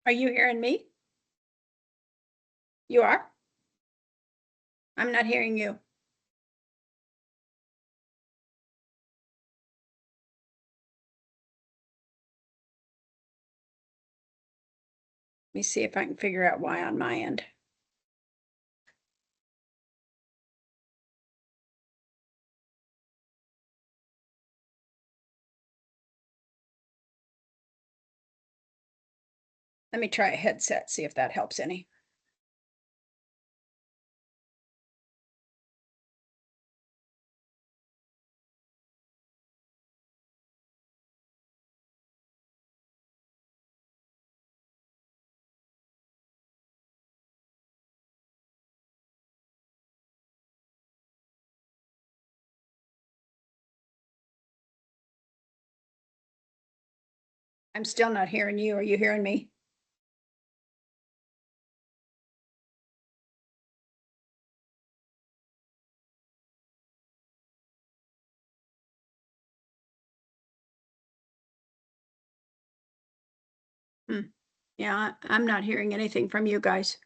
Are you hearing me? You are? I'm not hearing you. Let me see if I can figure out why on my end. Let me try a headset, see if that helps any. I'm still not hearing you. Are you hearing me? Hmm. Yeah, I'm not hearing anything from you guys.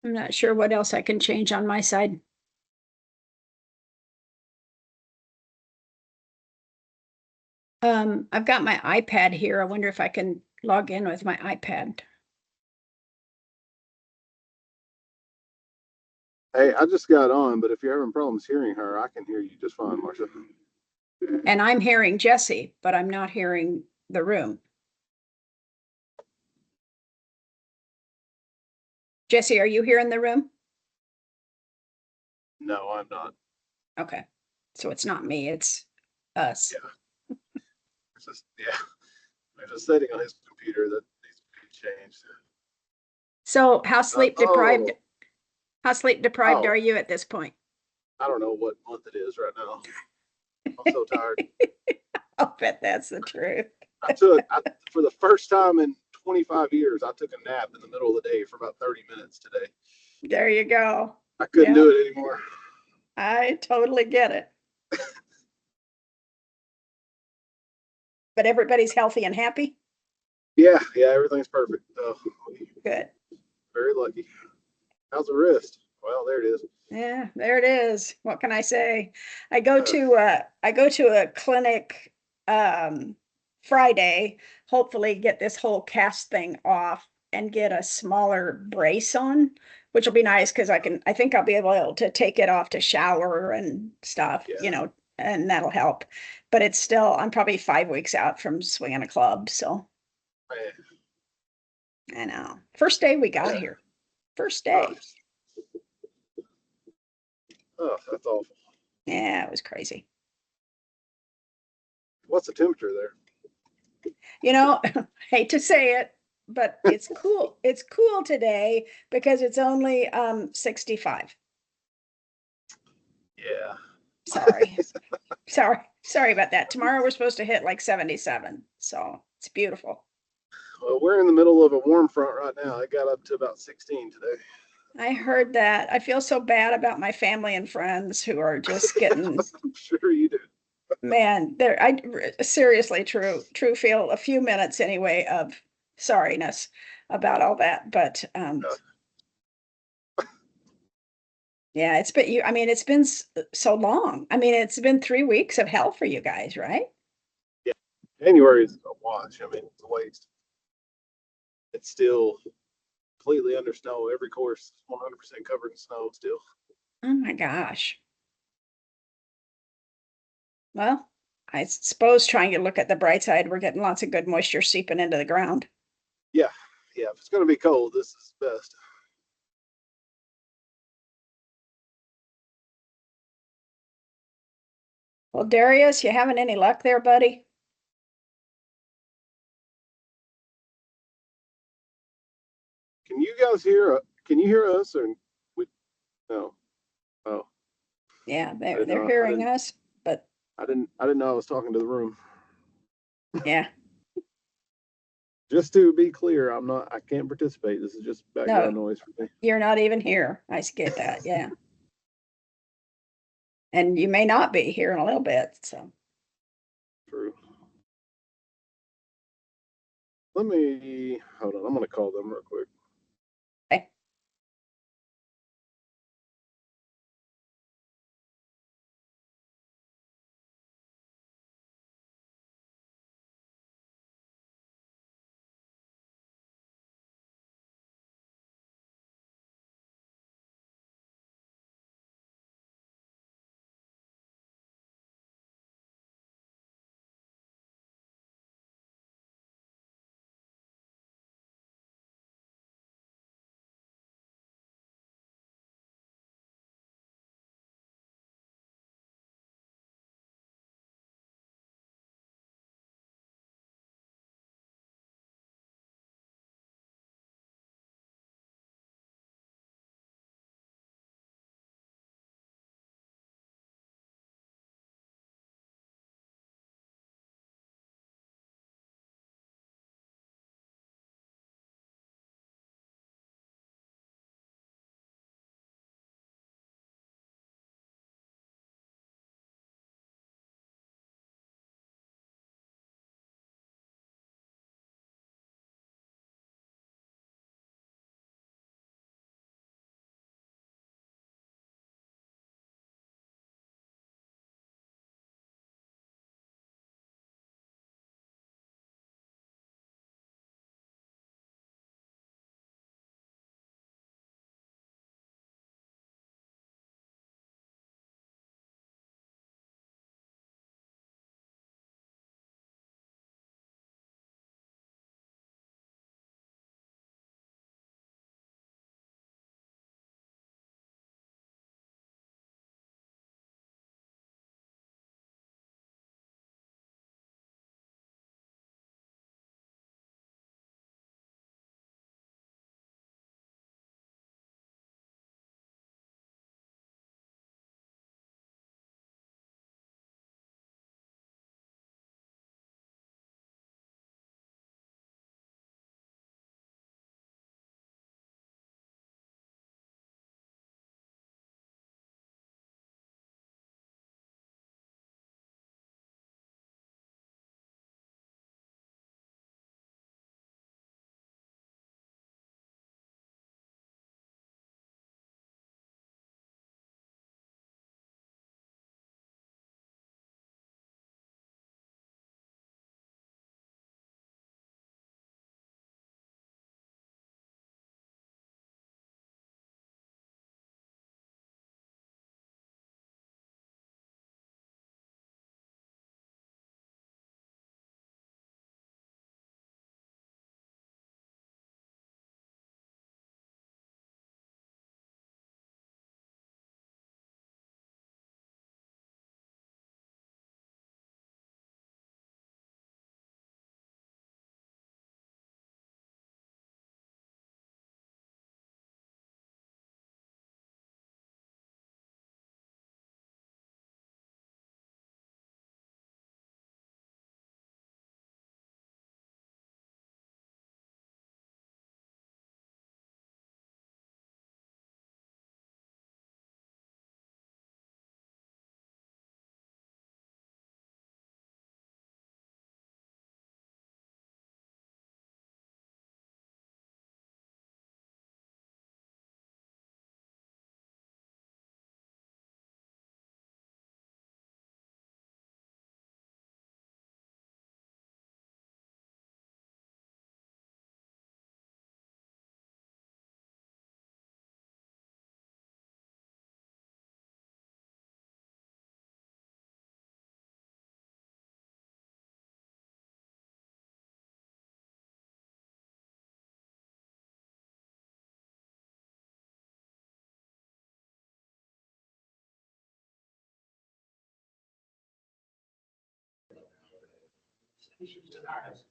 I'm not sure what else I can change on my side. I've got my iPad here. I wonder if I can log in with my iPad. Hey, I just got on, but if you're having problems hearing her, I can hear you just fine, Marcia. And I'm hearing Jesse, but I'm not hearing the room. Jesse, are you here in the room? No, I'm not. Okay. So it's not me, it's us. Yeah, yeah. There's a setting on his computer that needs to be changed. So Oh, how sleep deprived oh, are you at this point? I don't know what month it is right now. I'm so tired. I'll bet that's the truth. For the first time in 25 years, I took a nap in the middle of the day for about 30 minutes today. There you go. I couldn't Yeah, do it anymore. I totally get it. But everybody's healthy and happy? Yeah, everything's perfect. Good. Very lucky. How's the wrist? Well, there it is. Yeah, there it is. What can I say? Uh, I go to a clinic Friday, hopefully get this whole cast thing off and get a smaller brace on, which will be nice because I think I'll be able to take it off to shower and stuff, yeah, and that'll help. But it's still, I'm probably 5 weeks out from swinging a club, so man. I know. First day we got Yeah. here. First Oh, day. oh, that's awful. Yeah, it was crazy. What's the temperature there? You know, hate to say it, but it's cool. It's cool today because it's only 65. Yeah. Sorry. Sorry about that. Tomorrow we're supposed to hit like 77. So it's beautiful. Well, we're in the middle of a warm front right now. It got up to about 16 today. I heard that. I feel so bad about my family and friends who are just getting, I'm sure you do. man, there I seriously true feel a few minutes anyway of sorriness about all that. But Uh, yeah, it's been I mean, it's been so long. I mean, it's been 3 weeks of hell for you guys, right? yeah, January is a wash. I mean, it's a waste. It's still completely under snow. Every course 100% covered in snow still. Oh my gosh. Well, I suppose trying to look at the bright side, we're getting lots of good moisture seeping into the ground. Yeah, yeah. If it's going to be cold, this is best. Well, Darius, you having any luck there, buddy? Can you guys hear? Can you hear us or we? No. Oh, Yeah, I they're didn't they're know. I hearing didn't. us, but I didn't know I was talking to the room. yeah, Just to be clear, I'm not. I can't participate. This is just background no, noise for me. you're not even here. I get that. Yeah. And you may not be here in a little bit. So, True. Let me hold on. I'm gonna call them real quick. okay.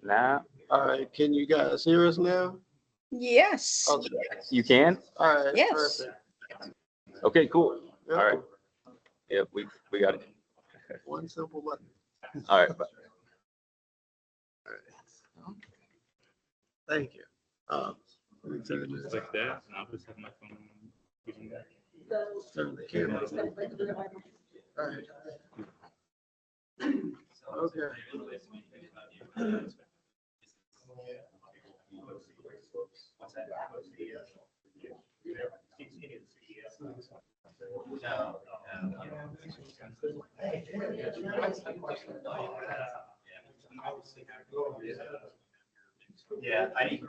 Nah, All right, can you guys hear us now? Yes, Okay. you can? All right. yes. Perfect. Okay, cool. Yep. All right. Yep, we got it. One simple button. All right. Bye. Thank you. Let me turn this. Like that, and I'll just have my phone using that. Turn the camera. All right. Okay. Yeah, I need.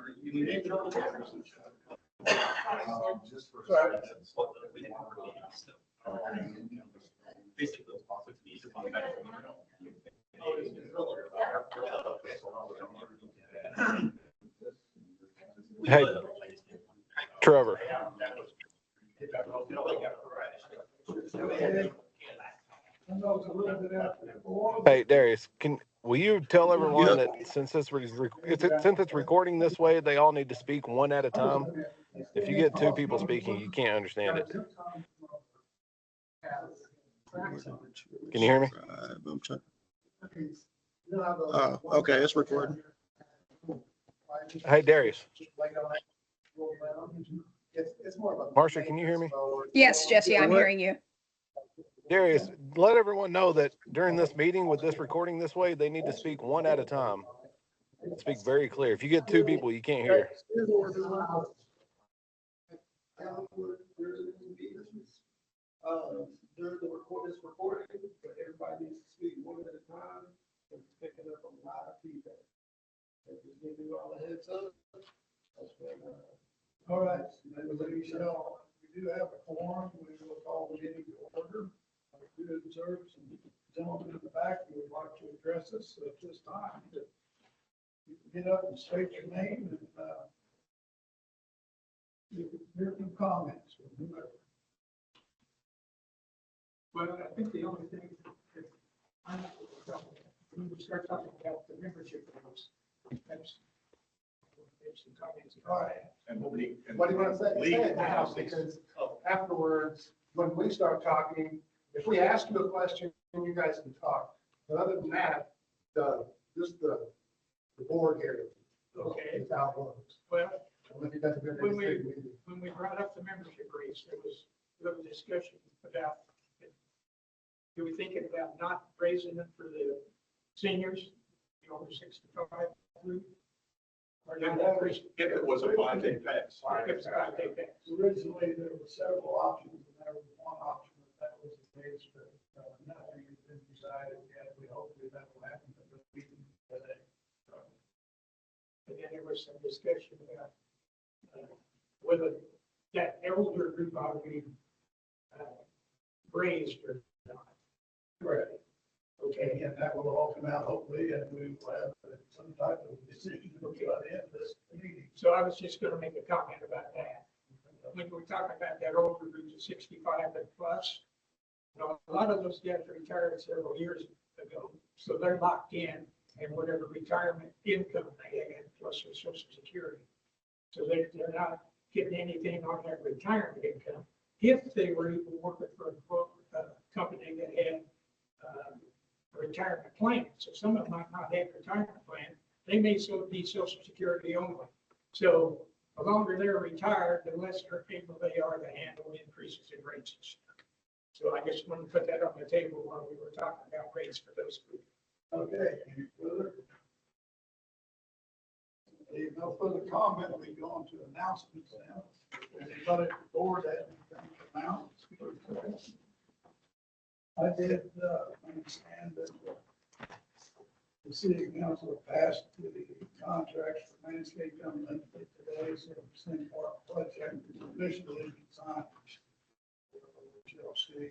Hey, Trevor. Hey, Darius, will you tell everyone that since it's recording this way, they all need to speak one at a time? If you get two people speaking, you can't understand it. Can you hear me? I'm trying. Okay, it's recording. Hey, Darius. Marcia, can you hear me? Yes, Jesse, I'm hearing you. Darius, let everyone know that during this meeting with this recording this way, they need to speak one at a time. Speak very clear. If you get two people, you can't hear. During this recording, but everybody needs to speak one at a time and picking up on live feedback. Just give you all a heads up. All right, we do have a quorum. We will call the meeting to order. I do observe some gentlemen in the back who would like to address us at this time. You can get up and state your name and you can hear some comments from whoever. Well, I think the only thing that I'm, when we start talking about the membership rules, that's some comments. All right. And what do you want to say? Leave Say it it now, now, because afterwards, when we start talking, if we ask you a question, you guys can talk. But other than that, the board here. Okay. It's how it works. Well, When you guys are when gonna- we brought up the membership rates, there was a little discussion about, do we thinking about not raising it for the seniors, over 65 group? Or not increasing? If it was a 5-day pass. If it's a 5-day pass. Originally, there were several options, and there was one option that was the case, but nothing has been decided yet. We hopefully that will happen at the meeting today. And then there was some discussion about whether that elder group ought to be raised or not. Correct. Okay. And that will all come out hopefully, and we will have some type of decision by the end of this meeting. So I was just gonna make a comment about that. When we're talking about that older group of 65 and plus, you know, a lot of those guys retired several years ago, so they're locked in and whatever retirement income they had plus their social security. So they're not getting anything on that retirement income. If they were even working for a company that had a retirement plan, so some of them might not have a retirement plan, they may still be social security only. So the longer they're retired, the less able they are to handle increases in rates. So I just wanted to put that on the table while we were talking about rates for those groups. Okay, any further? If no further comment, we go on to announcements now. Anybody at the board have anything to announce? I did understand that the city council passed the contracts for landscape company today, so St. Park project is officially signed. Shall see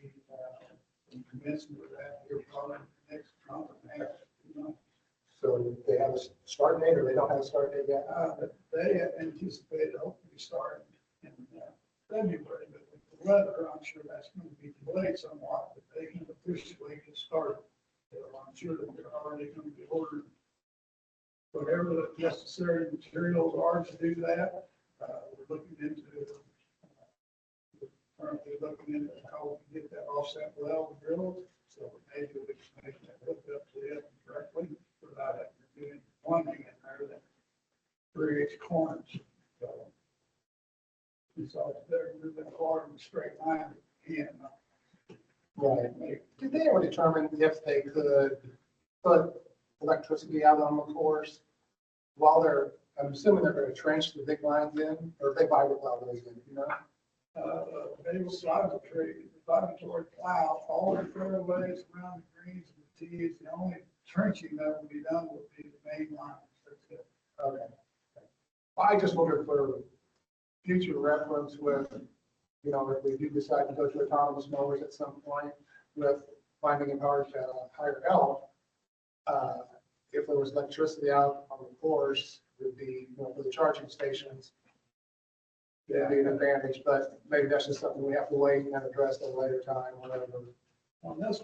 commencement of that here probably next month and a half, 2 months. So they have a start date or they don't have a start date yet? But they anticipate hopefully starting in February, but with the weather, I'm sure that's going to be delayed somewhat, but they can officially get started. So I'm sure that they're already going to be ordering whatever the necessary materials are to do that. We're looking into, currently looking into how we can get that offset well drilled. So maybe we can make that hook up to it correctly without having to do any plumbing in there that creates corners. So it's always better moving forward in a straight line if you can. Right. Did they ever determine if they could put electricity out on the course while they're, I'm assuming they're going to trench the big lines in, or if they fiber plow those in, you know? They will vibratory plow all the fairways around the greens and the tees. The only trenching that will be done will be the main lines. That's it. Okay. I just wondered for future reference with, you know, if we do decide to go to autonomous mowers at some point with finding it hard to hire help, if there was electricity out on the course, it would be, you know, for the charging stations, it'd be an advantage, but maybe that's just something we have to wait and address at a later time, whatever. On this,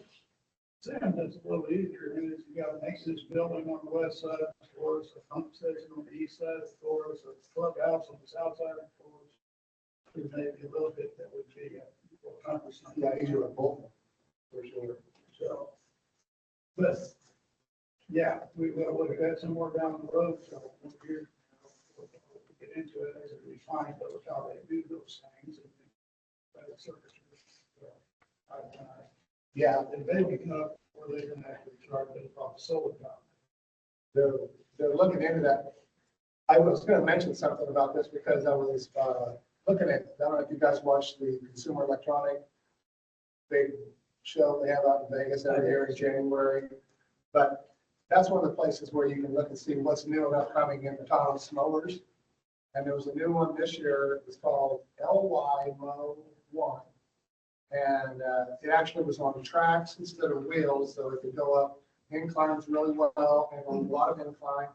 Sam, that's a little easier. Is you got a maintenance building on the west side of the course, a pump station on the east side of the course, a clubhouse on the south side of the course. There may be a little bit that would be cumbersome. Yeah, easier with both, for sure. So, but, yeah, we will look at that somewhere down the road, so we'll get into it as we find out how they do those things. And Yeah, and they become where they can actually charge it off the solar power. they're looking into that. I was going to mention something about this because I was looking at, I don't know if you guys watched the Consumer Electronic big show they have out in Vegas every year in January. But that's one of the places where you can look and see what's new and upcoming in autonomous mowers. And there was a new one this year. It was called LY Mow 1. And it actually was on tracks instead of wheels, so it could go up inclines really well and a lot of incline.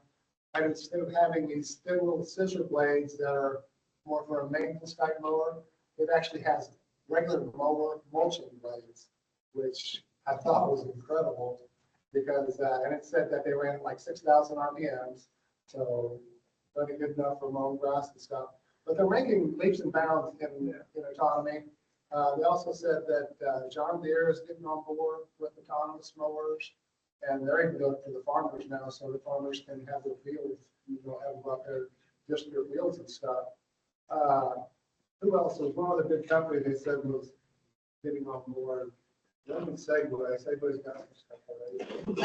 And instead of having these thin little scissor blades that are more for a maintenance type mower, it actually has regular mower mulching blades, which I thought was incredible because, and it said that they ran like 6,000 RPMs, so plenty good enough for mowing grass and stuff. But they're making leaps and bounds in autonomy. They also said that John Deere is getting on board with autonomous mowers, and they're even going to the farmers now, so the farmers can have their fields, you know, have them out there, just their fields and stuff. Who else? There was one other big company they said was getting on board. One was Segway. Segway's got some stuff already.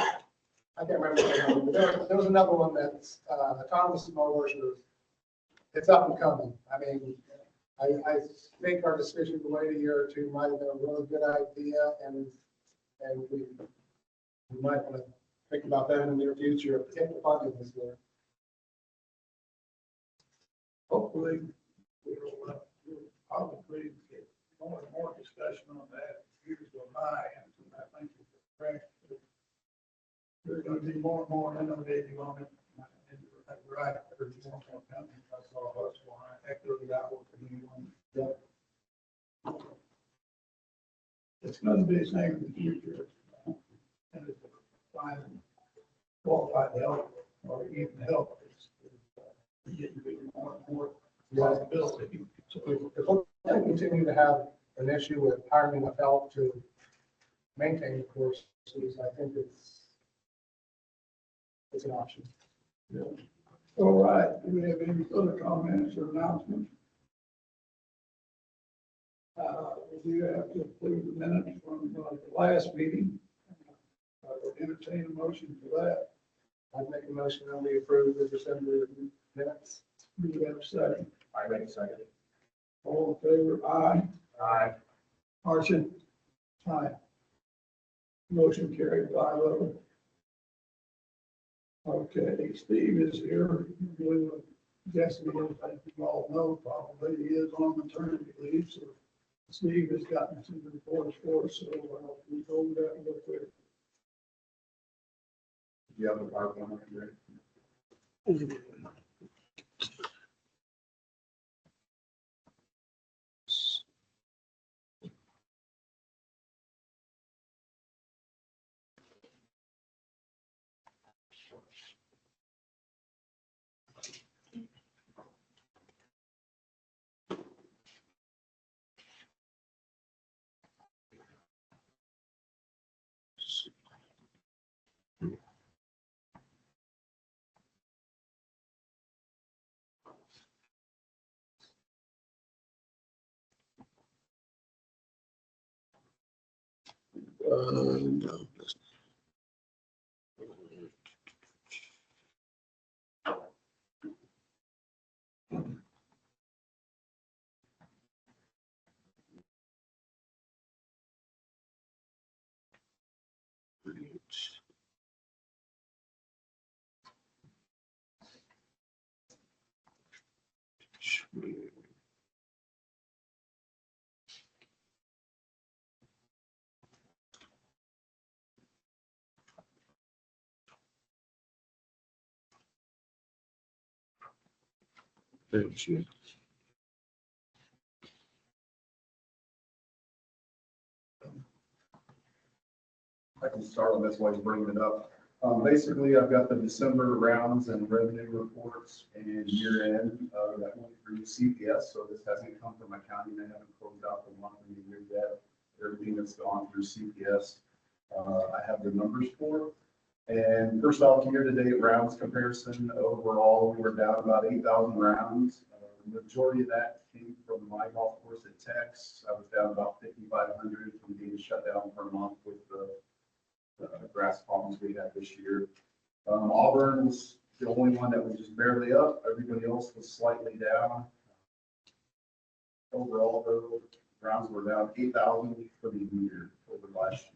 I can't remember the name, but there was another one that's autonomous mowers. It's up and coming. I mean, I think our decision to wait a year or two might have been a really good idea, and we might want to think about that in the near future if the funding is there. Hopefully, we'll probably get more and more discussion on that as years go by, and I think it's correct. There's going to be more and more innovative on it. Right, there's more companies. I saw us one, I echoed that one from you. It's going to be the same in the future. And it's finding qualified help or even help is getting more and more possibility. So if we continue to have an issue with hiring enough help to maintain the courses, I think it's an option. Yeah. All right, do we have any other comments or announcements? We do have to approve the minutes from the last meeting. I will entertain a motion for that. I'd make a motion that we approve the December minutes. Do we have a second? I make a second. All in favor? Aye. Aye. Marcia? Aye. Motion carried 5-0. Okay, Steve is here. We're guessing, I think you all know, probably he is on maternity leave, so Steve has gotten some reports for us, so we go over that real quick. You have a PowerPoint, right? No. I can start on this while you're bringing it up. Basically, I've got the December rounds and revenue reports and year end, that went through CPS. So this hasn't come from my county. They haven't closed out the month and the year yet. Everything that's gone through CPS, I have the numbers for. And first off, year-to-date rounds comparison, overall, we were down about 8,000 rounds. The majority of that came from my golf course at Tex. I was down about 5,500 from being shut down for a month with the grass problems we had this year. Auburn was the only one that was just barely up. Everybody else was slightly down. Overall, though, rounds were down 8,000 for the year over last year.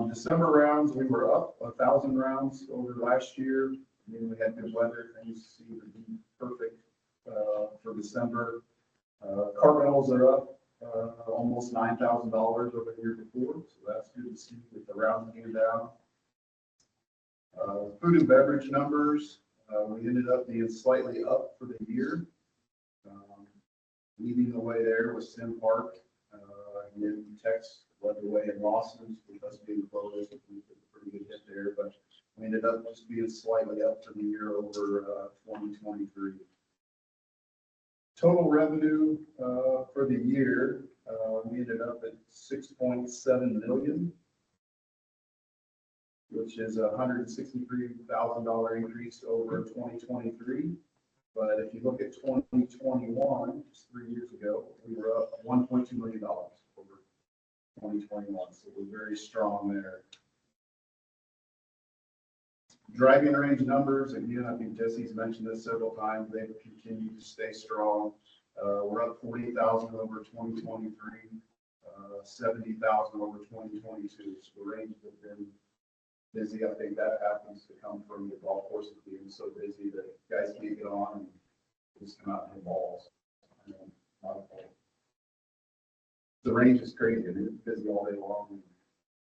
December rounds, we were up 1,000 rounds over last year. I mean, we had good weather. Things seemed to be perfect for December. Cardinals are up almost $9,000 over the year before, so that's good to see with the rounds being down. Food and beverage numbers, we ended up being slightly up for the year. Leading the way there was Sim Park. And Tex led the way in losses with us being closed. We took a pretty good hit there, but we ended up just being slightly up for the year over 2023. Total revenue for the year, we ended up at $6.7 million, which is a $163,000 increase over 2023. But if you look at 2021, just 3 years ago, we were up $1.2 million over 2021. So we're very strong there. Driving range numbers, again, I think Jesse's mentioned this several times. They've continued to stay strong. We're up 40,000 over 2023, 70,000 over 2022. So the ranges have been busy. I think that happens to come from the golf courses being so busy that guys can't get on and just come out and hit balls. The range is crazy. I mean, it's busy all day long.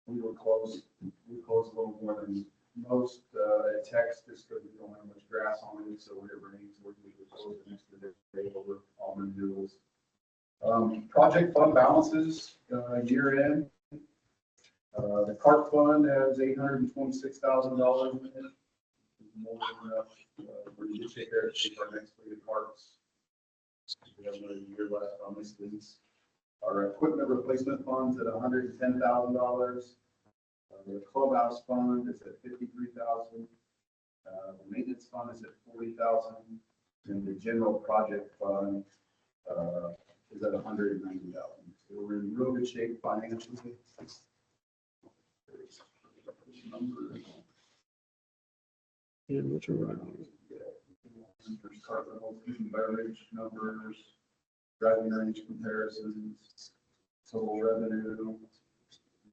We closed a little more than most at Tex just because we don't have much grass on it. So when it rains, we're closed the next day over Auburn Hills. Project fund balances year end. The CART fund has $826,000 in it. More than enough. We're in good shape there to take our next fleet of carts. We have another year left on this lease. Our equipment replacement fund's at $110,000. The clubhouse fund is at $53,000. The maintenance fund is at $40,000, and the general project fund is at $190,000. So we're in real good shape financially. Yeah, what's around? There's cardinals, food and beverage numbers, driving range comparisons, total revenue.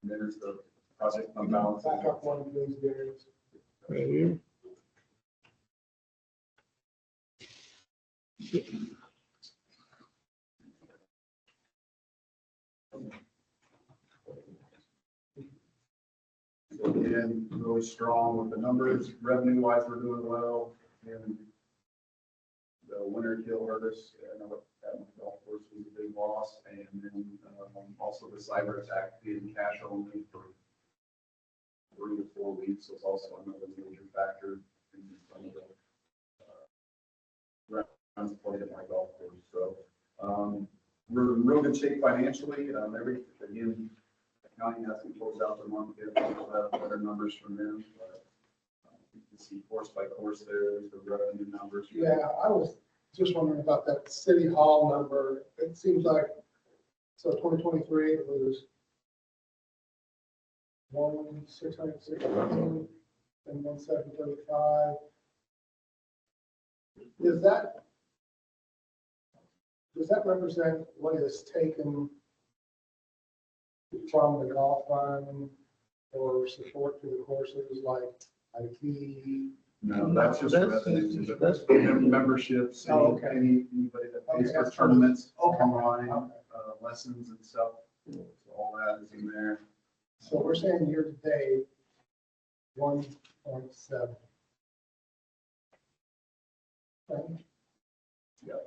And there's the project fund balance. Back up one of those areas. Right here. So again, really strong with the numbers. Revenue wise, we're doing well. And the winter kill harvest, I know that golf course was a big loss. And then also the cyber attack being cash only for 3 to 4 weeks was also another major factor in some of the rounds played at my golf course. So we're in real good shape financially. Again, the county hasn't closed out the month yet. We'll have better numbers from them. But you can see course by course there, the revenue numbers. Yeah, I was just wondering about that city hall number. It seems like, so 2023, it was 1,616, and 1,735. Does that represent what is taken from the golf fund or support to the courses like IT? No, that's just That's- revenue. that's- Memberships, Oh, okay. anybody that pays Okay, for that's- tournaments, okay. online, Okay. lessons and stuff. So all that is in there. So we're saying year to date, 1.7. Okay. Yeah.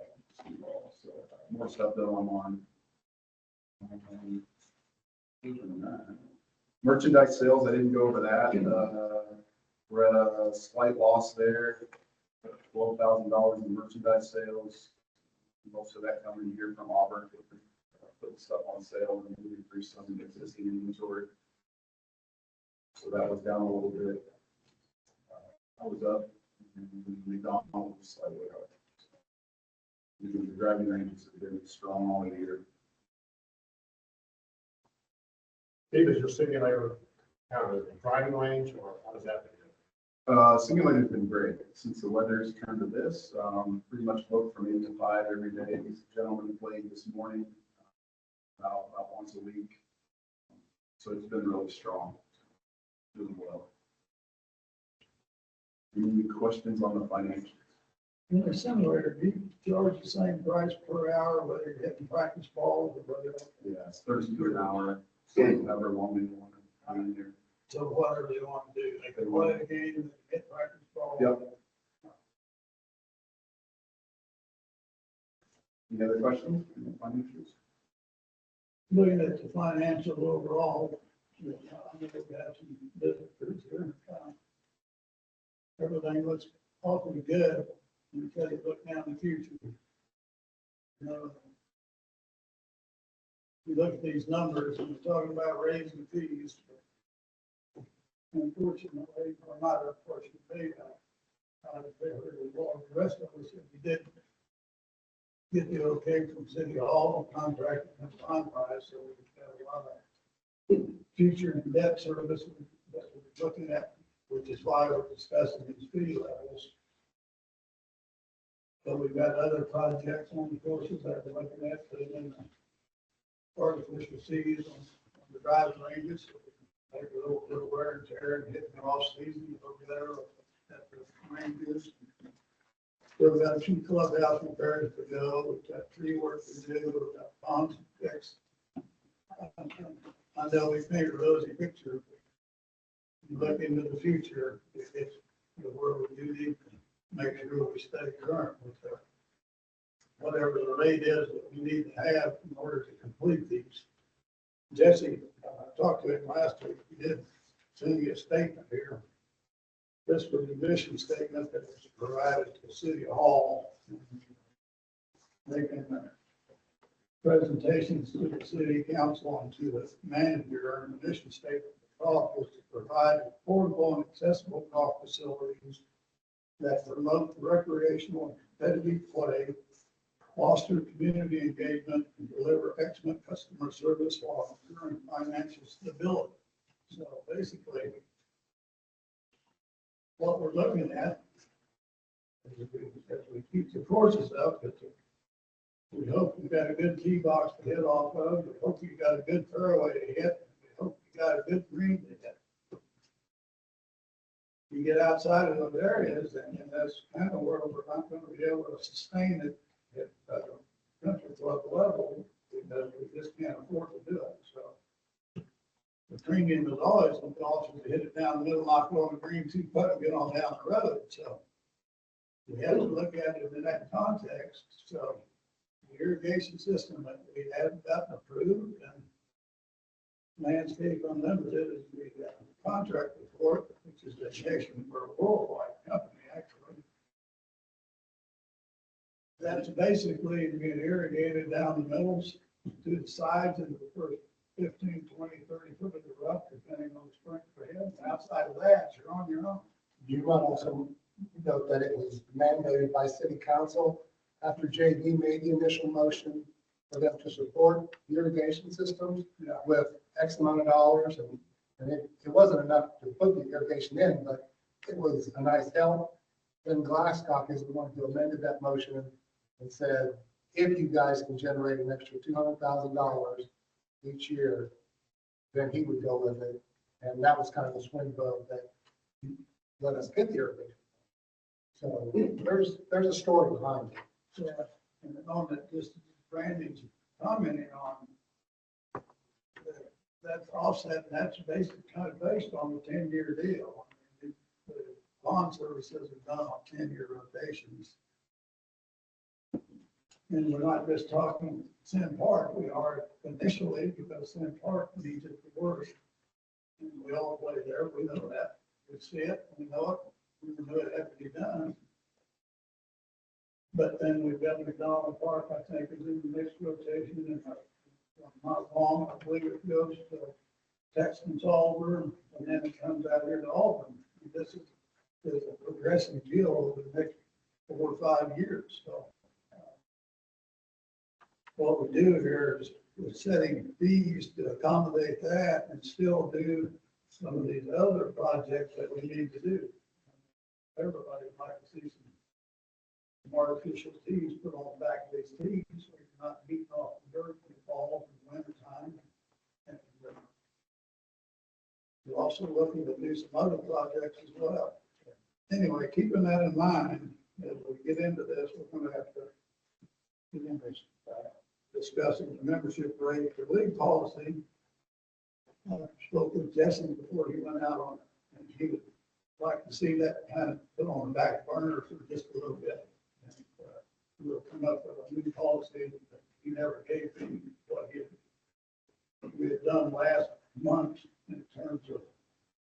So more stuff though online. Merchandise sales, I didn't go over that. We're at a slight loss there. $12,000 in merchandise sales. Most of that coming here from Auburn, putting stuff on sale and moving through some existing inventory. So that was down a little bit. I was up, and McDonald's was slightly up. The driving ranges have been strong all year. Steve, is your simulator kind of a driving range, or how does that? Simulator's been great since the weather's turned to this. Pretty much booked from 8 to 5 every day. These gentlemen played this morning about once a week. So it's been really strong. Doing well. Any questions on the financials? In the simulator, do you charge the same price per hour, whether you're hitting practice balls or whether, Yeah, it's 32 an hour. So however long they want to be in there. so whatever they want to do, they can play a game and hit practice balls. Yep. Any other questions? Any financials? Looking at the financial overall, I think we have some visitors here. Everything looks awfully good until you look down the future. You look at these numbers and we're talking about raising fees. Unfortunately, or not unfortunately, the rest of us, if we did get the okay from City Hall, contract and bond price, so we could have a lot of future debt service that we're looking at, which is why we're discussing these fee levels. But we've got other projects on the courses that we're looking at, putting in artificial seas on the driving ranges. So we can make a little wear and tear and hit the off season over there at the ranges. So we've got a few clubhouse repairs to go, we've got tree work to do, we've got ponds fixed. I know we paint a rosy picture. You look into the future, it's where we do need to make sure we stay current with whatever the rate is that we need to have in order to complete these. Jesse, I talked to him last week, he did send me a statement here. This was the mission statement that was provided to City Hall. Making presentations to the city council and to the manager, and the mission statement of the golf was to provide affordable and accessible golf facilities that promote recreational and competitive play, foster community engagement, and deliver excellent customer service while ensuring financial stability. So basically, what we're looking at as we keep the courses up, we hope you've got a good tee box to hit off of. We hope you've got a good fairway to hit. We hope you got a good green to hit. You get outside of those areas, and that's kind of where we're not going to be able to sustain it at country club level, because we just can't afford to do it. So the premium is always on golf to hit it down the middle, knock it on the green, two putt, and get on down the road. So we have to look at it in that context. So the irrigation system that we haven't gotten approved, and Landscape Unlimited is the contract for it, which is a nation for a worldwide company, actually. That's basically being irrigated down the middles, to the sides, and the first 15, 20, 30 foot of the rough, depending on the sprinkler head. And outside of that, you're on your own. You want also note that it was mandated by city council after JD made the initial motion for them to support the irrigation systems with X amount of dollars, and And it wasn't enough to put the irrigation in, but it was a nice help. Then Glasscock is the one who amended that motion and said, if you guys can generate an extra $200,000 each year, then he would go with it. And that was kind of the swing vote that let us get the irrigation. So there's a story behind it. Yeah, and on that, just Randy's commenting on, that's offset, that's basically kind of based on the 10-year deal. I mean, the bond services are done on 10-year rotations. And we're not just talking Sand Park, we are initially, because Sand Park needs it the worst. And we all play there, we know that, we see it, we know it, we know it has to be done. But then we've got McDonald Park, I think, is in the next rotation, and I'm not wrong, I believe it goes to Texas Auburn, and then it comes out here to Auburn. This is a progressive deal over the next 4 or 5 years, so. What we do here is we're setting fees to accommodate that and still do some of these other projects that we need to do. Everybody would like to see some artificial tees put on the back of these tees, so you're not beating off the dirt in the fall and winter time. And we're also looking to do some other projects as well. Anyway, keeping that in mind, as we get into this, we're going to have to get into discussing the membership rate for league policy. I spoke with Jesse before he went out on it, and he would like to see that kind of put on the back burner for just a little bit. And, we'll come up with a new policy that he never gave me what we had done last month in terms of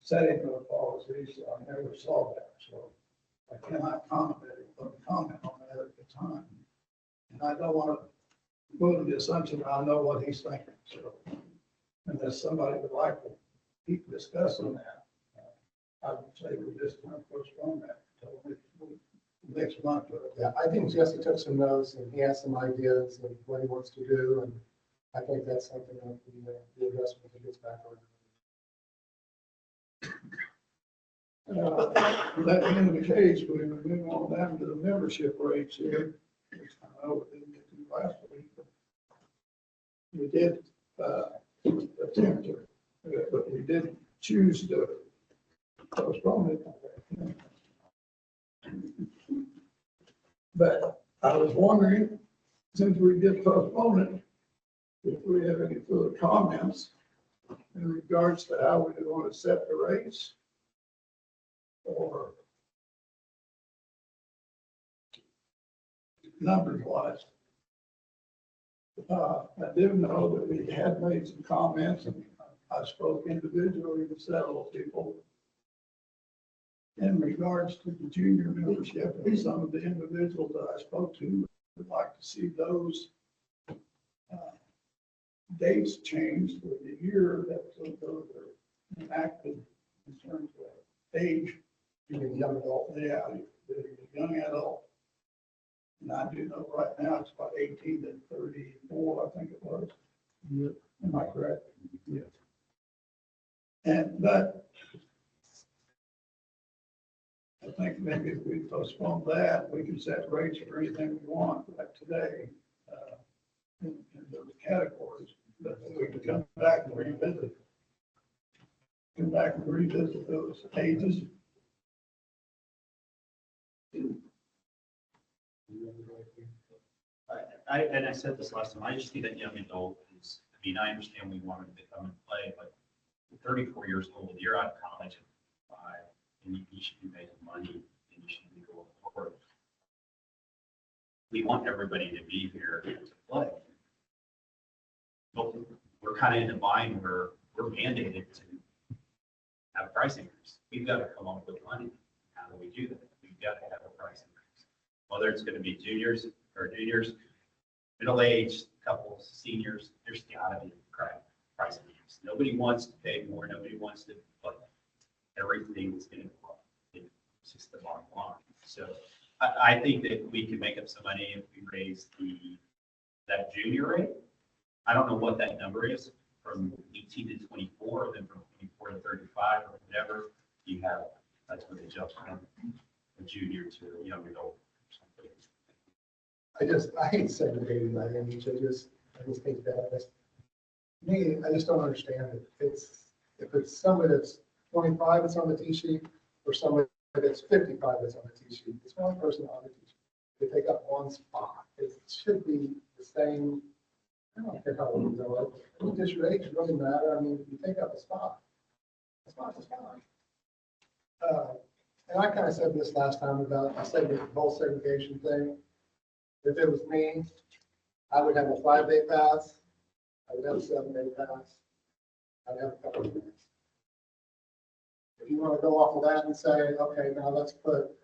setting the policy, so I never saw that. So I cannot comment on that at the time. And I don't want to go to the assumption I know what he's thinking. So unless somebody would like to keep discussing that, I would say we just kind of postpone that until next month. Yeah, I think Jesse took some notes and he has some ideas of what he wants to do. And I think that's something that the adjustment that gets back on. That being the case, we would move on down to the membership rates here, which I know we didn't get to last week. But we did attempt to, but we did choose to postpone it. But I was wondering, since we did postpone it, if we have any further comments in regards to how we want to set the rates, or numbers wise. I do know that we had made some comments, and I spoke individually with several people in regards to the junior membership, and some of the individuals that I spoke to would like to see those dates changed for the year that those are enacted in terms of age. Young adult. Yeah, the young adult. And I do know right now it's about 18 to 34, I think it was. Yeah. Am I correct? Yes. But I think maybe if we postpone that, we can set rates for anything we want like today in those categories. But we can come back and revisit. Come back and revisit those ages. I said this last time, I just see that young adult is, I mean, I understand we want them to come and play, but 34 years old, you're out of college at 5, and you should be making money, and you should be going forward. We want everybody to be here to play. But we're kind of in a bind where we're mandated to have a price increase. We've got to come up with money. How do we do that? We've got to have a price increase. Whether it's going to be juniors, middle-aged couples, seniors, there's got to be a price increase. Nobody wants to pay more. Nobody wants to, but everything is going to go up. It's just the bottom line. So I think that we can make up some money if we raise that junior rate. I don't know what that number is. from 18 to 24, then from 24 to 35 or whatever, you have, that's when they jump from a junior to a young adult or something. I hate segregating my age. I just hate that. Me, I just don't understand it. If it's somebody that's 25 that's on the T sheet, or somebody that's 55 that's on the T sheet, it's one person on the T sheet. They take up one spot. It should be the same. I don't care how old you are. Just your age, it doesn't matter. I mean, you take up a spot. A spot is fine. And I kind of said this last time about the whole segregation thing. If it was me, I would have a 5-day pass. I would have a 7-day pass. I'd have a couple of days. If you want to go off of that and say, okay, now let's put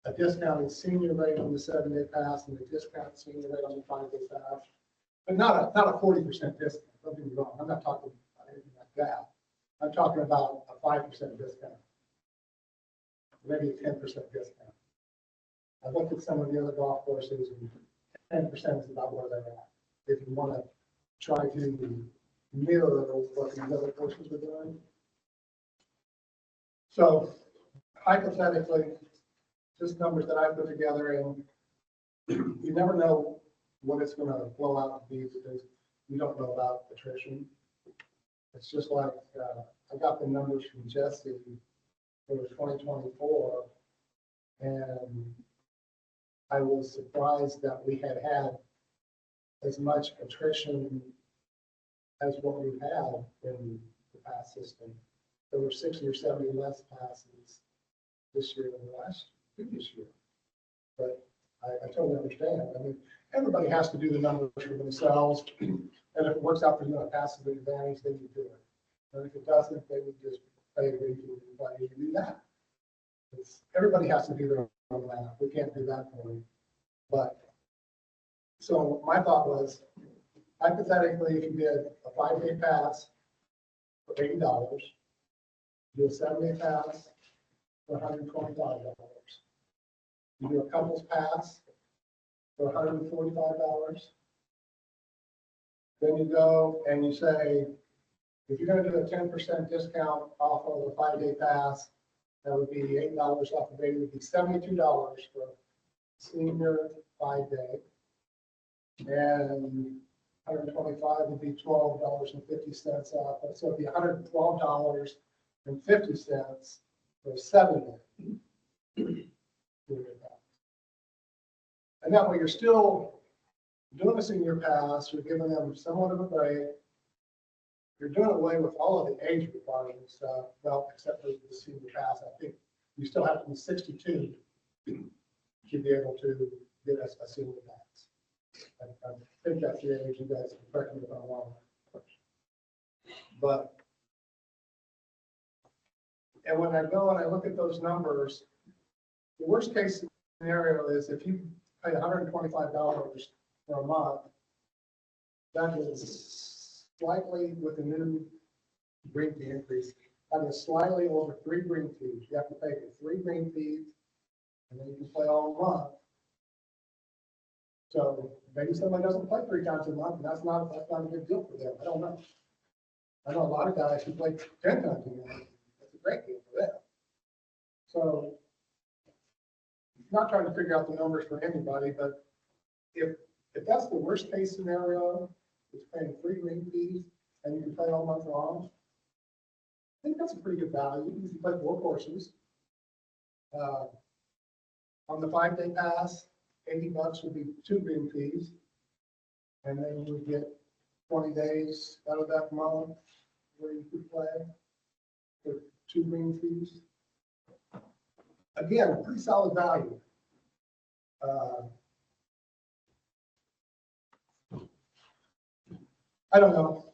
a discounted senior rate on the 7-day pass and a discounted senior rate on the 5-day pass, but not a 40% discount. Don't get me wrong. I'm not talking about anything like that. I'm talking about a 5% discount, maybe a 10% discount. I looked at some of the other golf courses, and 10% is about where they're at. If you want to try to mirror what these other courses are doing. So hypothetically, just numbers that I put together, and you never know what it's going to flow out to be because you don't know about attrition. It's just like I got the numbers from Jesse for 2024, and I was surprised that we had as much attrition as what we've had in the past system. There were 60 or 70 less passes this year than previous year. But I totally understand. I mean, everybody has to do the numbers for themselves. And if it works out for you on a passive advantage, then you do it. And if it doesn't, then you just pay attention to why you do that. Everybody has to do their own math. We can't do that for you. But so my thought was, hypothetically, if you did a 5-day pass for $80, do a 7-day pass for $125. You do a couples pass for $145. Then you go and you say, if you're going to do a 10% discount off of the 5-day pass, that would be $8 off of it. It would be $72 for senior 5-day. And 125 would be $12.50 off. So it'd be $112.50 for 7-day. And that way you're still doing a senior pass, you're giving them somewhat of a break. You're doing away with all of the age requirements, well, except for the senior pass. I think you still have to be 62 to be able to get a senior pass. I think that's the age. You guys can correct me if I'm wrong. But, and when I go and I look at those numbers, the worst case scenario is if you pay $125 for a month, that is slightly with the new green fee increase, that is slightly over 3 green fees. You have to pay for 3 green fees, and then you can play all month. So maybe somebody doesn't play 3 times a month, and that's not a big deal for them. I don't know. I know a lot of guys who play 10 times a month. That's a great deal for them. So not trying to figure out the numbers for anybody, but if that's the worst case scenario, it's paying 3 green fees and you can play all month long, I think that's a pretty good value. You can play 4 courses. On the 5-day pass, $80 would be 2 green fees. And then you would get 20 days out of that month where you could play for 2 green fees. Again, pretty solid value. I don't know.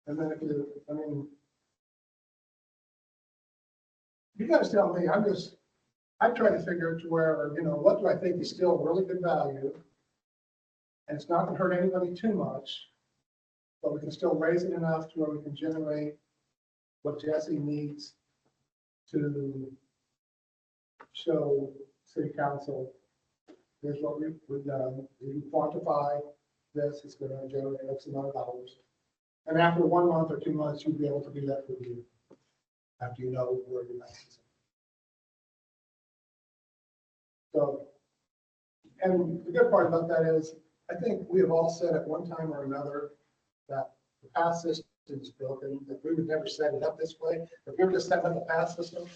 And then if you, I mean, you guys tell me. I try to figure it to where, you know, what do I think is still really good value? And it's not going to hurt anybody too much, but we can still raise it enough to where we can generate what Jesse needs to show City Council, here's what we've done. We can quantify this, it's gonna generate X amount of dollars. And after 1 month or 2 months, you'll be able to do that for you, after you know where your taxes are. So, and the good part about that is, I think we have all said at one time or another that the pass system is broken, that we would never set it up this way. If we were just setting up a pass system,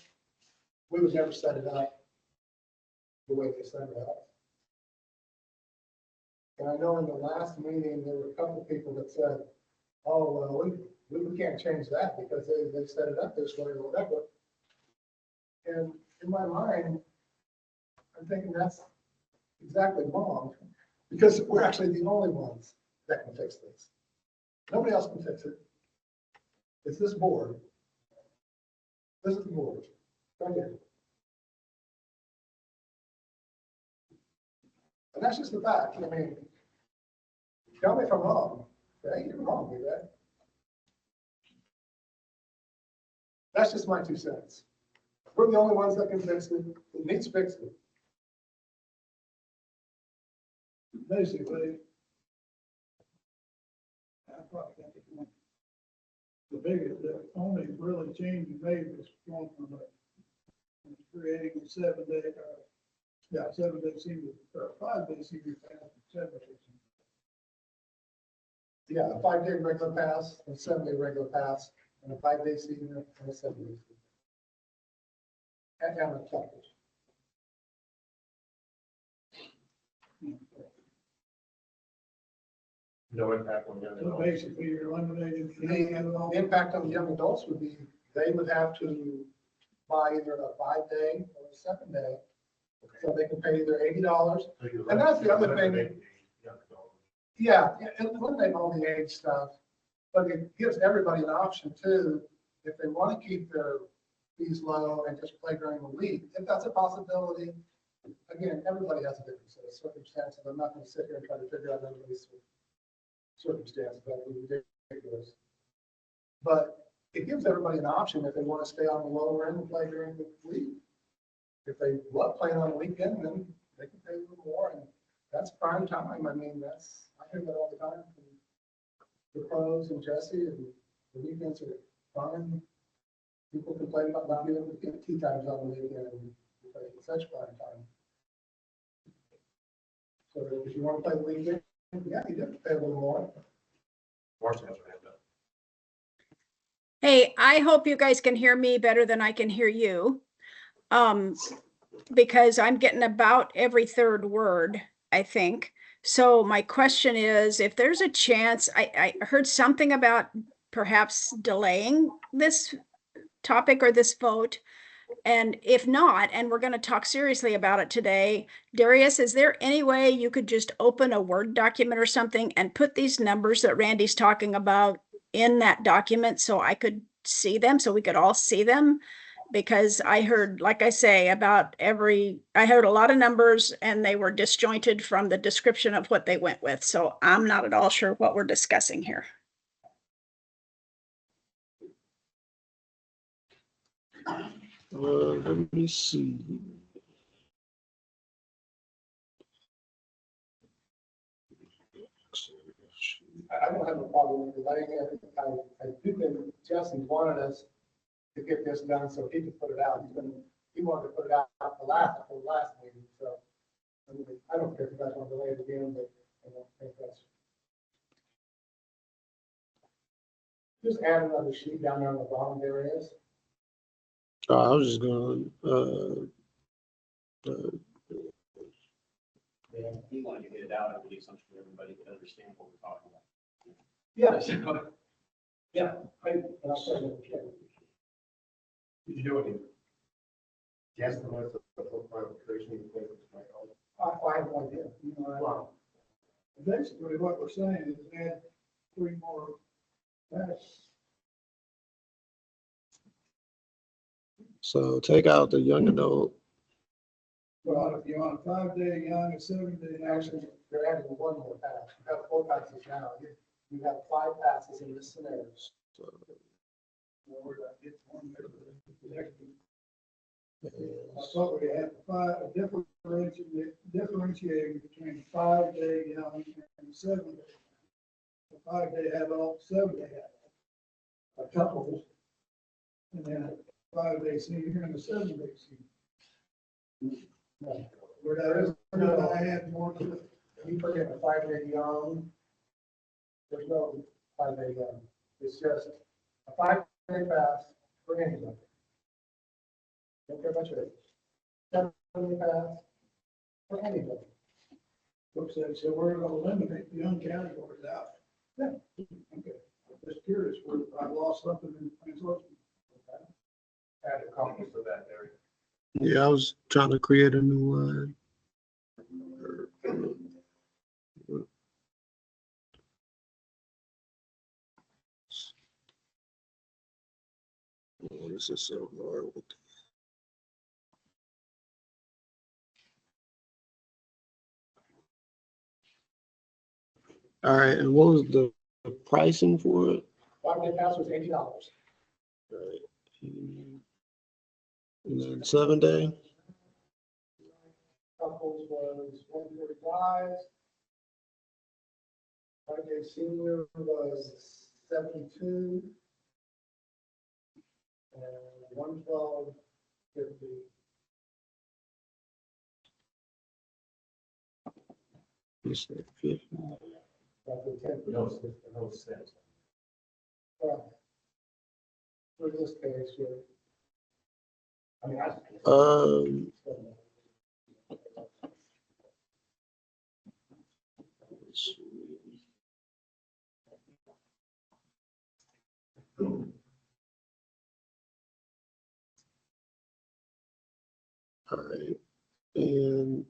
we would never set it up the way they set it up. And I know in the last meeting, there were a couple of people that said, oh, well, we can't change that because they set it up this way or whatever. And in my mind, I'm thinking that's exactly wrong, because we're actually the only ones that can fix this. Nobody else can fix it. It's this board. This is the board, right here. And that's just the fact. I mean, tell me if I'm wrong. Okay, you're wrong, you right? That's just my 2 cents. We're the only ones that can fix it. It needs fixing. Basically, I probably got it wrong. The only really change you made was going from creating a 7-day, 7-day senior, or 5-day senior pass, 7 days. Yeah, a 5-day regular pass, a 7-day regular pass, and a 5-day senior, and a 7-day senior. And a package. No impact on the So other. basically, you're eliminating. The impact on the young adults would be, they would have to buy either a 5-day or a 7-day. So they can pay either $80. And that's the other thing. Yeah, it eliminate all the age stuff, but it gives everybody an option too, if they want to keep their fees low and just play during the week, if that's a possibility. Again, everybody has a different set of circumstances. I'm not going to sit here and try to figure out everybody's circumstances. That would be ridiculous. But it gives everybody an option if they want to stay on the lower end and play during the week. If they love playing on the weekend, then they can pay a little more, and that's prime time. I mean, I hear that all the time from the pros and Jesse, and the weekends are fun. People complain about not being able to get tea times on the weekend because it's such prime time. So if you want to play the weekend, yeah, you have to pay a little more. Hey, I hope you guys can hear me better than I can hear you. Because I'm getting about every third word, I think. So my question is, if there's a chance, I heard something about perhaps delaying this topic or this vote. And if not, and we're going to talk seriously about it today, Darius, is there any way you could just open a Word document or something and put these numbers that Randy's talking about in that document so I could see them, so we could all see them? Because I heard, like I say, I heard a lot of numbers and they were disjointed from the description of what they went with. So I'm not at all sure what we're discussing here. Let me see. I don't have a problem with letting it. I do think Jesse wanted us to get this done so he could put it out. He wanted to put it out for the last meeting. So I mean, I don't care if you guys want to delay it again, but I don't think that's. Just add another sheet down there on the bottom areas. I was just going, Yeah, he wanted to get it out under the assumption that everybody could understand what we're talking about. Yes. Yeah. I'll say that, yeah. Did you do any? Yes, the most of the full clarification. I have no idea. You know, Wow. Basically, what we're saying is add 3 more passes. so take out the young adult. Well, if you're on a 5-day young, a 7-day Actually, you're adding 1 more pass. You have 4 passes now. You have 5 passes in this scenario. I thought we had differentiating between 5-day young and 7-day 5 day adult, 7 day adult. A couple, and then a 5 day senior and a 7 day senior. Where there is, I add more to it. You put in a 5 day young. There's no 5 day young. It's just a 5 day pass for anybody. Don't care about your age. 7 day pass for anybody. Looks like, so we're gonna eliminate the young categories out. Yeah. Okay. I'm just curious, where I lost something in translation. Add a comment for that, Derek. Yeah, I was trying to create a new line. Oh, this is so hard. All right, and what was the pricing for it? 5 day pass was $80. All right. And then 7 day? Couples was 145. 5 day senior was 72. And 112.50. You said 50. Roughly 10%. No sense. Well, for this case, here. I mean, Um, let's see. All right, and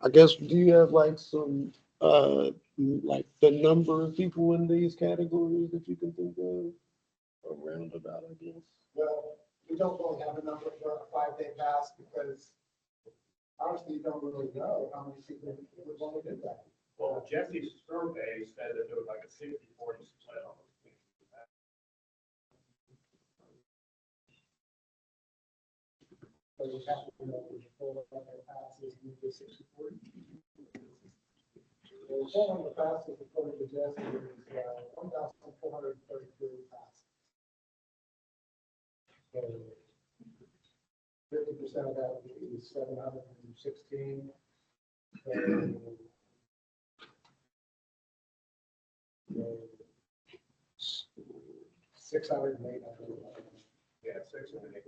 I guess, do you have like some, like the number of people in these categories that you can think of? Or roundabout, I guess. well, we don't really have a number for a 5 day pass because honestly, you don't really know how many people would want to do that. Well, Jesse's survey said that there was like a 60-40 split on those. So you have to know which full 5 day passes you do 60/40. The full number of passes according to Jesse is 1,432 passes. So 50% of that would be 716. So 608. Yeah, 608.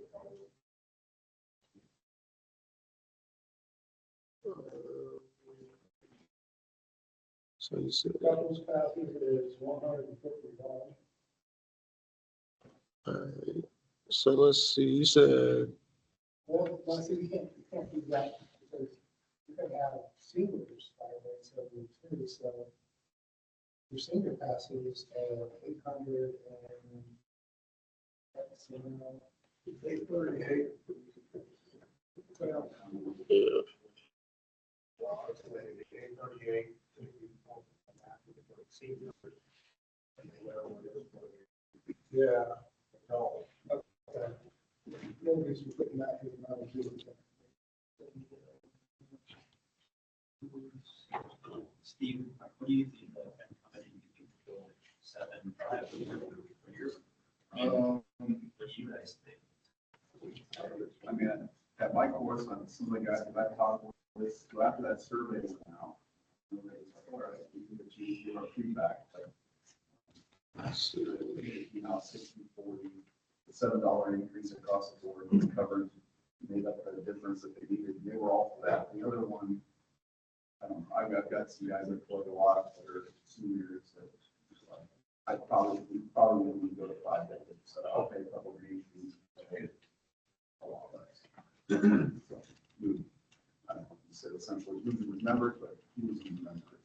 So you said, Couples passes is 151. all right, so let's see, you said, Well, let's see, you can't do that because you're going to have seniors, by the way, so too, so your senior passes are 800 and that's, 838. Well, yeah, 838. yeah. No. Okay. Nobody's putting that in the amount of. Steve, what do you think of how many people go 7, 5 per year? What do you guys think? I mean, at my course, on some of the guys that I've talked with, so after that survey went out, you know, they was like, all right, we can get you give our feedback. But, you know, 60/40, the $7 increase across the board was covered, made up for the difference that they needed. They were all for that. The other one, I don't know, I've got some guys that plug a lot that are seniors that I probably wouldn't go to 5 days. So I'll pay a couple of days. A lot less. I don't know, you said essentially losing members, but losing members,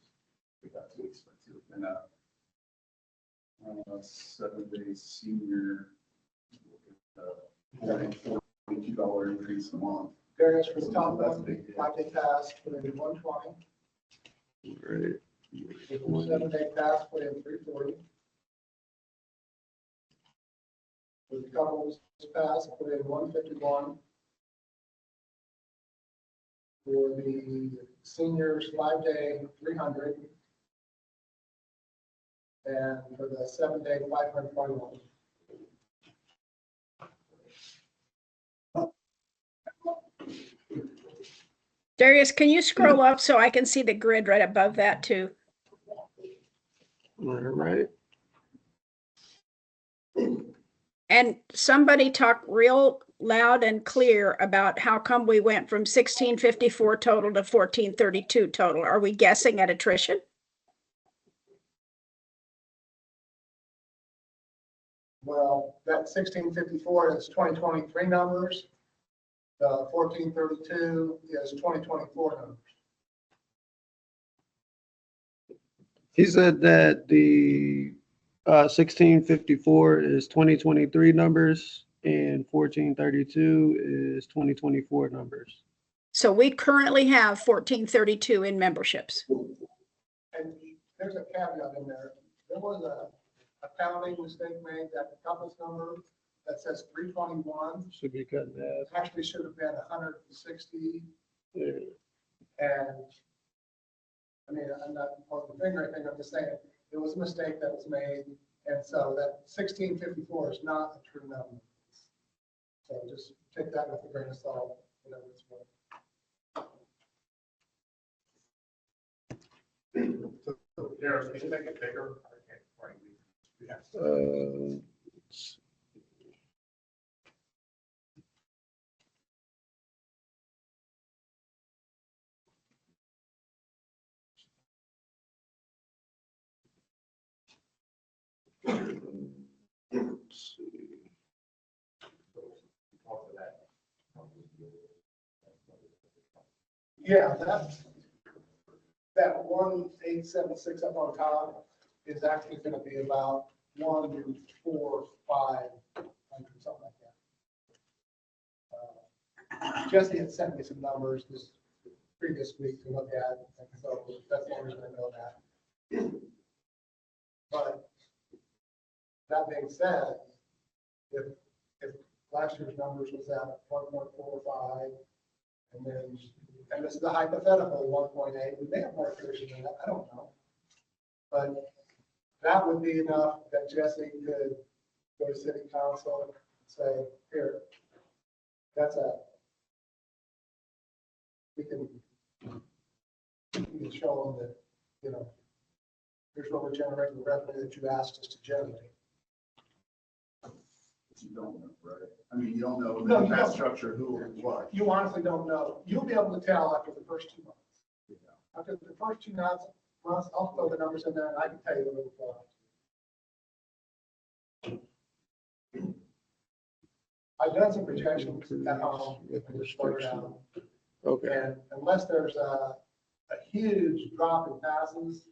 we got too expensive. And 7 day senior, $42 increase a month. Various for the top That's a one, big deal. 5 day pass, put in 120. right, 7 day pass, put in 340. For the couples pass, put in 151. For the seniors 5 day, 300. And for the 7-day, 541. Darius, can you scroll up so I can see the grid right above that too? All right. And somebody talk real loud and clear about how come we went from 1654 total to 1432 total. Are we guessing at attrition? Well, that 1654 is 2023 numbers. The 1432 is 2024 numbers. He said that the 1654 is 2023 numbers and 1432 is 2024 numbers. So we currently have 1432 in memberships. And there's a caveat in there. There was a accounting mistake made that the couple's number that says 321 Should be cut in half. actually should have been 160. Yeah. And I mean, I'm not pointing the finger or anything, I'm just saying it was a mistake that was made. And so that 1654 is not a true number. So just take that with a grain of salt, whatever it's worth. Darius, can you make it bigger? I can't quite read. Yeah. Let's see. Talk to that. Yeah, that 1876 up on top is actually going to be about 145, something like that. Jesse had sent me some numbers this previous week to look at, and so that's the only reason I know that. But that being said, if last year's numbers was at 1.45, and this is a hypothetical 1.8, we may have more attrition than that, I don't know. But that would be enough that Jesse could go to city council and say, here, we can show them that, here's what we're generating, the revenue that you asked us to generate. You don't know, right? I mean, you don't know No, you that don't. structure, who or what. You honestly don't know. You'll be able to tell after the first 2 months. After the first 2 months, I'll throw the numbers in there and I can tell you a little bit. I've done some projections at home. Okay. And unless there's a huge drop in passes,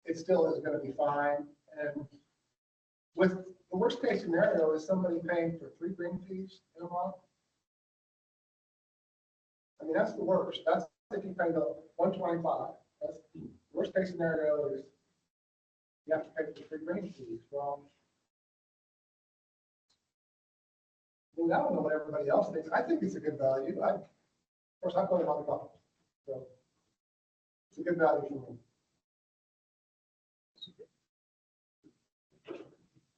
it still is going to be fine. And with the worst case scenario is somebody paying for 3 green fees in a month. I mean, that's the worst. That's if you pay the 125. That's the worst case scenario is you have to pay for 3 green fees. Well, I mean, I don't know what everybody else thinks. I think it's a good value. Of course, I put it on the golf. So it's a good value for me.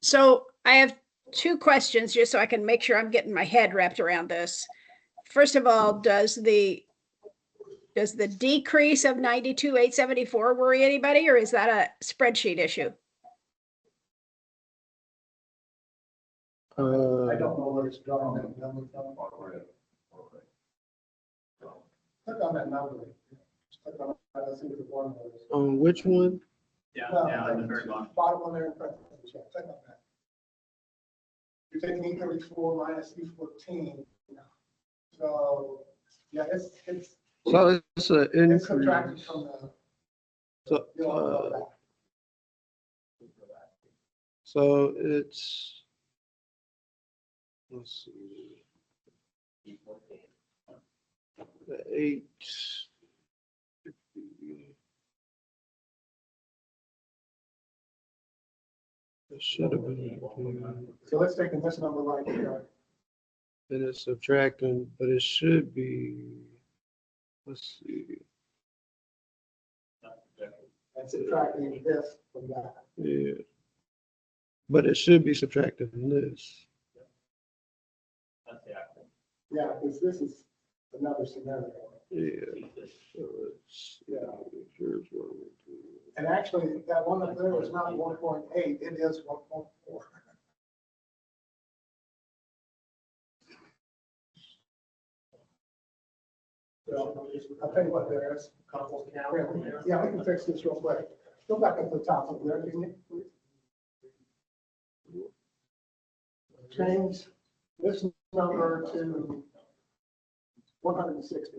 So I have 2 questions just so I can make sure I'm getting my head wrapped around this. First of all, does the decrease of 92,874 worry anybody, or is that a spreadsheet issue? I don't know where it's drawing that number from. Click on that number. Just click on it. Let's see what the formula is. On which one? Yeah, No, yeah, at the very bottom. Bottom one there in parentheses. Yeah, click on that. You're taking E34 minus E14. So, yeah, it's So it's an it's subtracted increase. from the. So, you know, back. so it's, let's see. The 8. It should have been. So let's take this number right here. And it's subtracting, but it should be, let's see. And subtracting this from that. Yeah, But it should be subtracted from this. That's the actual. Yeah, because this is another scenario. Yeah. So it's, yeah, here's one, two. And actually, that one up there is not 1.8, it is 1.4. So, I'll tell you what, there is. Yeah, we can fix this real quick. Go back up to the top of there, can you, please? Change this number to 160.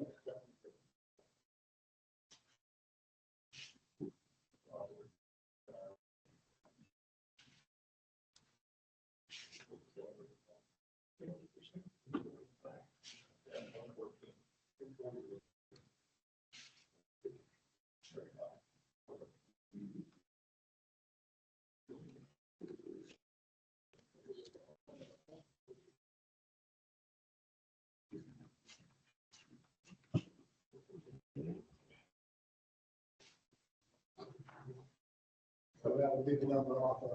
So that would be the number off of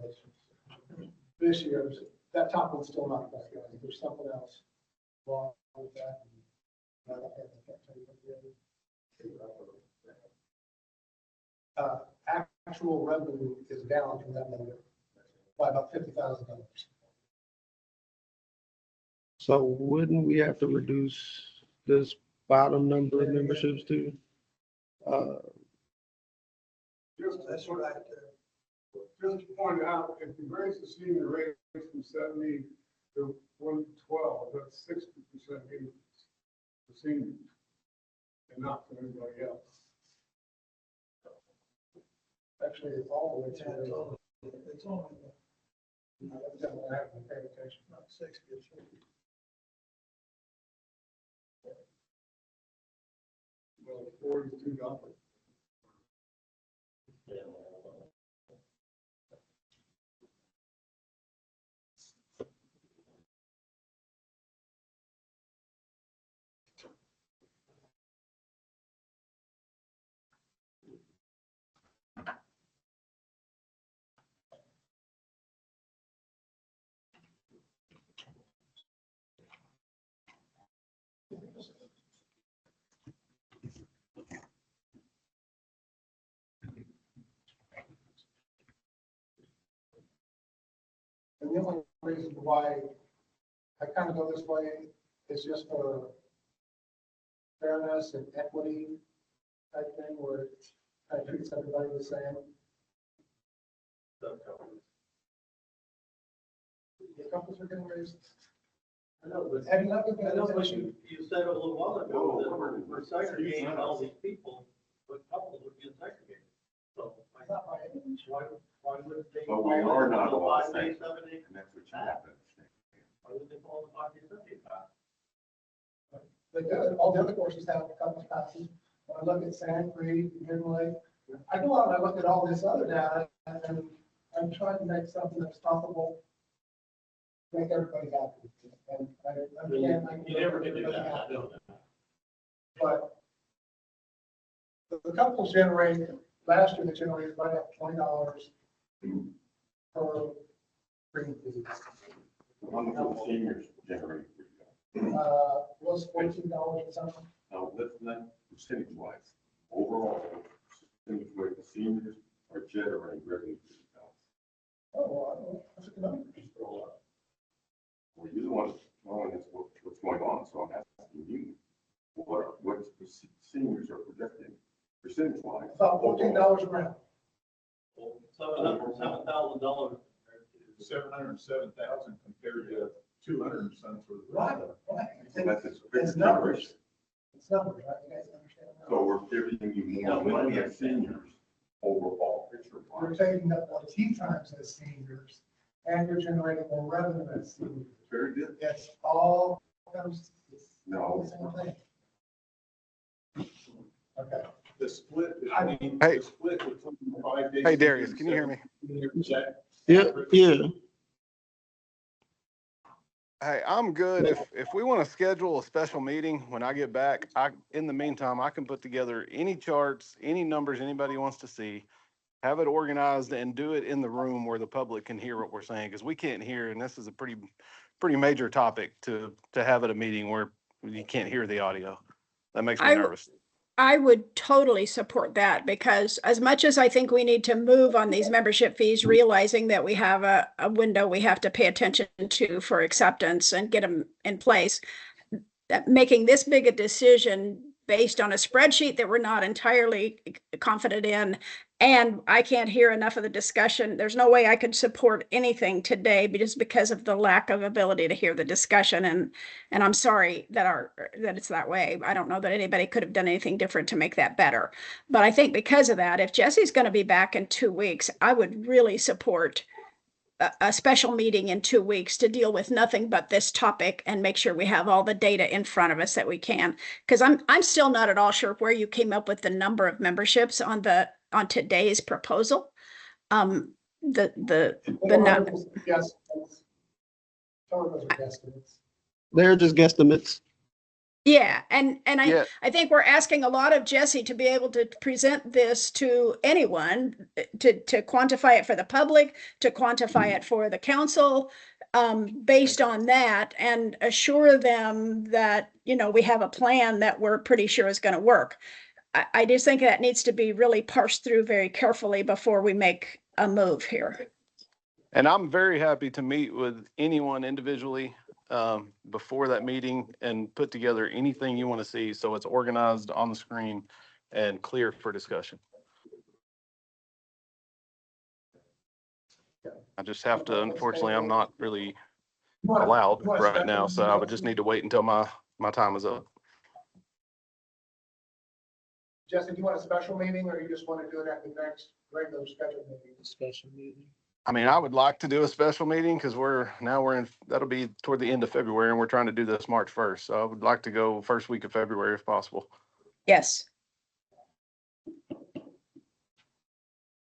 this year's. That top one's still not that good. There's something else wrong with that. I can't tell you what the other. Actual revenue is down from that number by about $50,000. So wouldn't we have to reduce this bottom number of memberships too? That's what just to point out, if you raise the senior rate from 70 to 112, that's 60% increase for seniors and not for anybody else. Actually, it's all the way to. It's only I haven't paid attention. not 60, it's 50. Well, $42. And the only reason why I kind of go this way is just for fairness and equity type thing where it kind of treats everybody the same. The couples are getting raised. I know, but Have you not been I paying know what attention? you said a little while ago, that we're segregating all these people, but couples are being segregated. So It's not my age. why would they? But we are not all the 5 days, same. 7 days? And that's what you have to understand. Why would they fall in 5 days, 7 days? All the other courses have couples passes. When I look at Sand Creek, Green Lake, I go out and I look at all this other data and I'm trying to make something that's possible, make everybody happy. And I understand. I can You never make can do everybody that, I happy. know that. But the couples generate, last year they generated right at $20 per green fee. How much do the seniors generate for you? Was $14 or something. Now, that's not percentage wise. Overall, percentage wise, the seniors are generating revenue for the town. Oh, well, I don't know. That's a good number. Well, you're the one knowing what's going on, so I'm asking you, what the seniors are projecting, percentage wise? About $14 around. $7,000. 707,000 compared to 200 and some for the. Right. So that's a bigger It's numbers. generation. It's numbers, right? You guys understand that? So we're giving you more money as seniors overall picture You're wise. taking up the tea times as seniors, and you're generating more revenue as seniors. Very good. It's all comes, it's all No. the same thing. Okay. The split I- between, Hey. the split between 5 days. Hey, Darius, can you hear me? Is that? Yeah. Hey, I'm good. If we want to schedule a special meeting when I get back, in the meantime, I can put together any charts, any numbers anybody wants to see. have it organized and do it in the room where the public can hear what we're saying, because we can't hear, and this is a pretty major topic to have at a meeting where you can't hear the audio. That makes me I, nervous. I would totally support that, because as much as I think we need to move on these membership fees, realizing that we have a window we have to pay attention to for acceptance and get them in place, that making this big a decision based on a spreadsheet that we're not entirely confident in, and I can't hear enough of the discussion. There's no way I could support anything today just because of the lack of ability to hear the discussion. And I'm sorry that it's that way. I don't know that anybody could have done anything different to make that better. But I think because of that, if Jesse's going to be back in 2 weeks, I would really support a special meeting in 2 weeks to deal with nothing but this topic and make sure we have all the data in front of us that we can. Because I'm still not at all sure where you came up with the number of memberships on today's proposal. The Yes. Some of those are guesstimates. They're just guesstimates. Yeah, and Yeah. I think we're asking a lot of Jesse to be able to present this to anyone, to quantify it for the public, to quantify it for the council, based on that, and assure them that, we have a plan that we're pretty sure is going to work. I just think that needs to be really parsed through very carefully before we make a move here. And I'm very happy to meet with anyone individually before that meeting and put together anything you want to see so it's organized on the screen and clear for discussion. I just have to, unfortunately, I'm not really allowed right now, so I would just need to wait until my time is up. Jesse, do you want a special meeting, or you just want to do it at the next regular scheduled meeting? Special meeting. I mean, I would like to do a special meeting because that'll be toward the end of February, and we're trying to do this March 1st. So I would like to go first week of February if possible. Yes.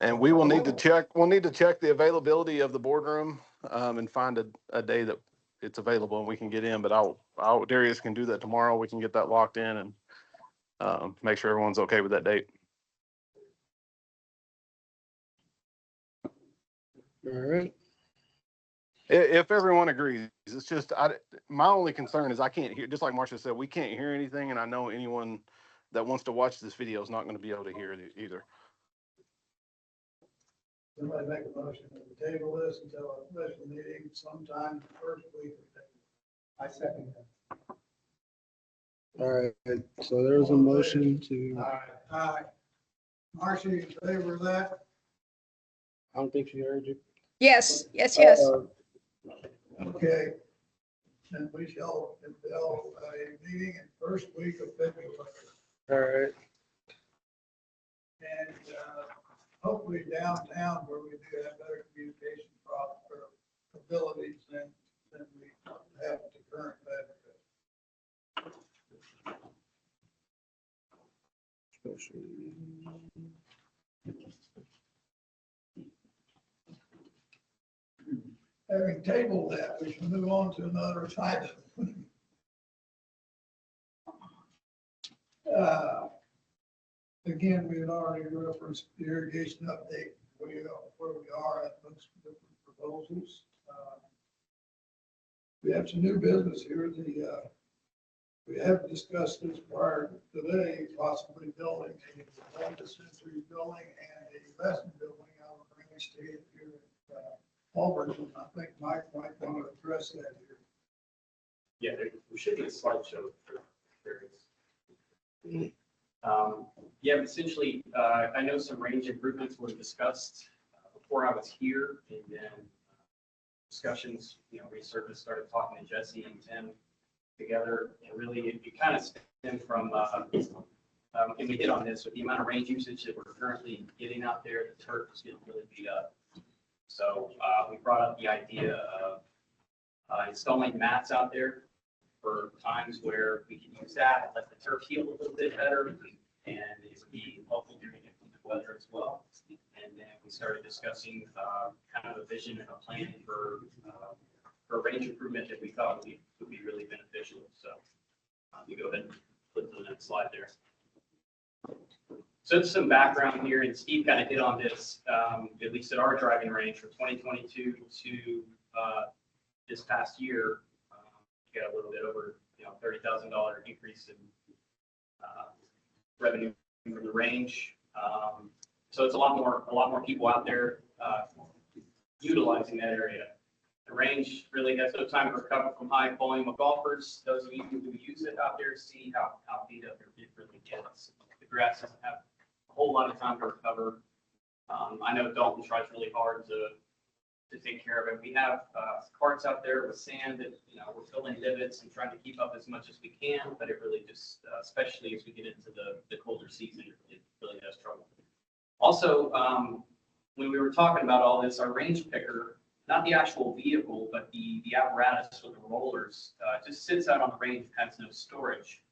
And we'll need to check the availability of the boardroom and find a day that it's available and we can get in. But Darius can do that tomorrow. We can get that locked in and make sure everyone's okay with that date. All right. If everyone agrees, it's just, my only concern is I can't hear, just like Marcia said, we can't hear anything. And I know anyone that wants to watch this video is not going to be able to hear it either. Somebody make a motion to table this until a special meeting sometime the first week of February. I second that. All right. So there's a motion to, Aye. Marcia, you in favor of that? I don't think she heard you. Yes. Okay. Then we shall entail a meeting in first week of February. All right. And hopefully downtown where we do have better communication abilities than we have at the current level. Special meeting. Having tabled that, we should move on to another item. Again, we had already referenced the irrigation update, where we are at those different proposals. We have some new business here. We have discussed this prior today, possibly building a one dispensary building and a lesson building out of Green State here at Auburn. I think Mike might want to address that here. Yeah, there should be a slideshow for various. Yeah, but essentially, I know some range improvements were discussed before I was here, and then discussions, resurfaced, started talking to Jesse and Tim together, and really it kind of stemmed from, and we hit on this, with the amount of range usage that we're currently getting out there, the turf is getting really beat up. So we brought up the idea of installing mats out there for times where we can use that, let the turf heal a little bit better, and it would be helpful during inclement weather as well. And then we started discussing kind of a vision and a plan for range improvement that we thought would be really beneficial. So you go ahead and flip to the next slide there. So it's some background here, and Steve kind of hit on this, at least at our driving range from 2022 to this past year. You got a little bit over, $30,000 increase in revenue from the range. So it's a lot more people out there utilizing that area. The range really has no time to recover from high volume of golfers. Those of you who use it out there see how beat up it really gets. The grass doesn't have a whole lot of time to recover. I know Dalton tries really hard to take care of it. We have carts out there with sand that, we're filling divots and trying to keep up as much as we can, but it really just, especially as we get into the colder season, it really does trouble. Also, when we were talking about all this, our range picker, not the actual vehicle, but the apparatus with the rollers, just sits out on the range, has no storage.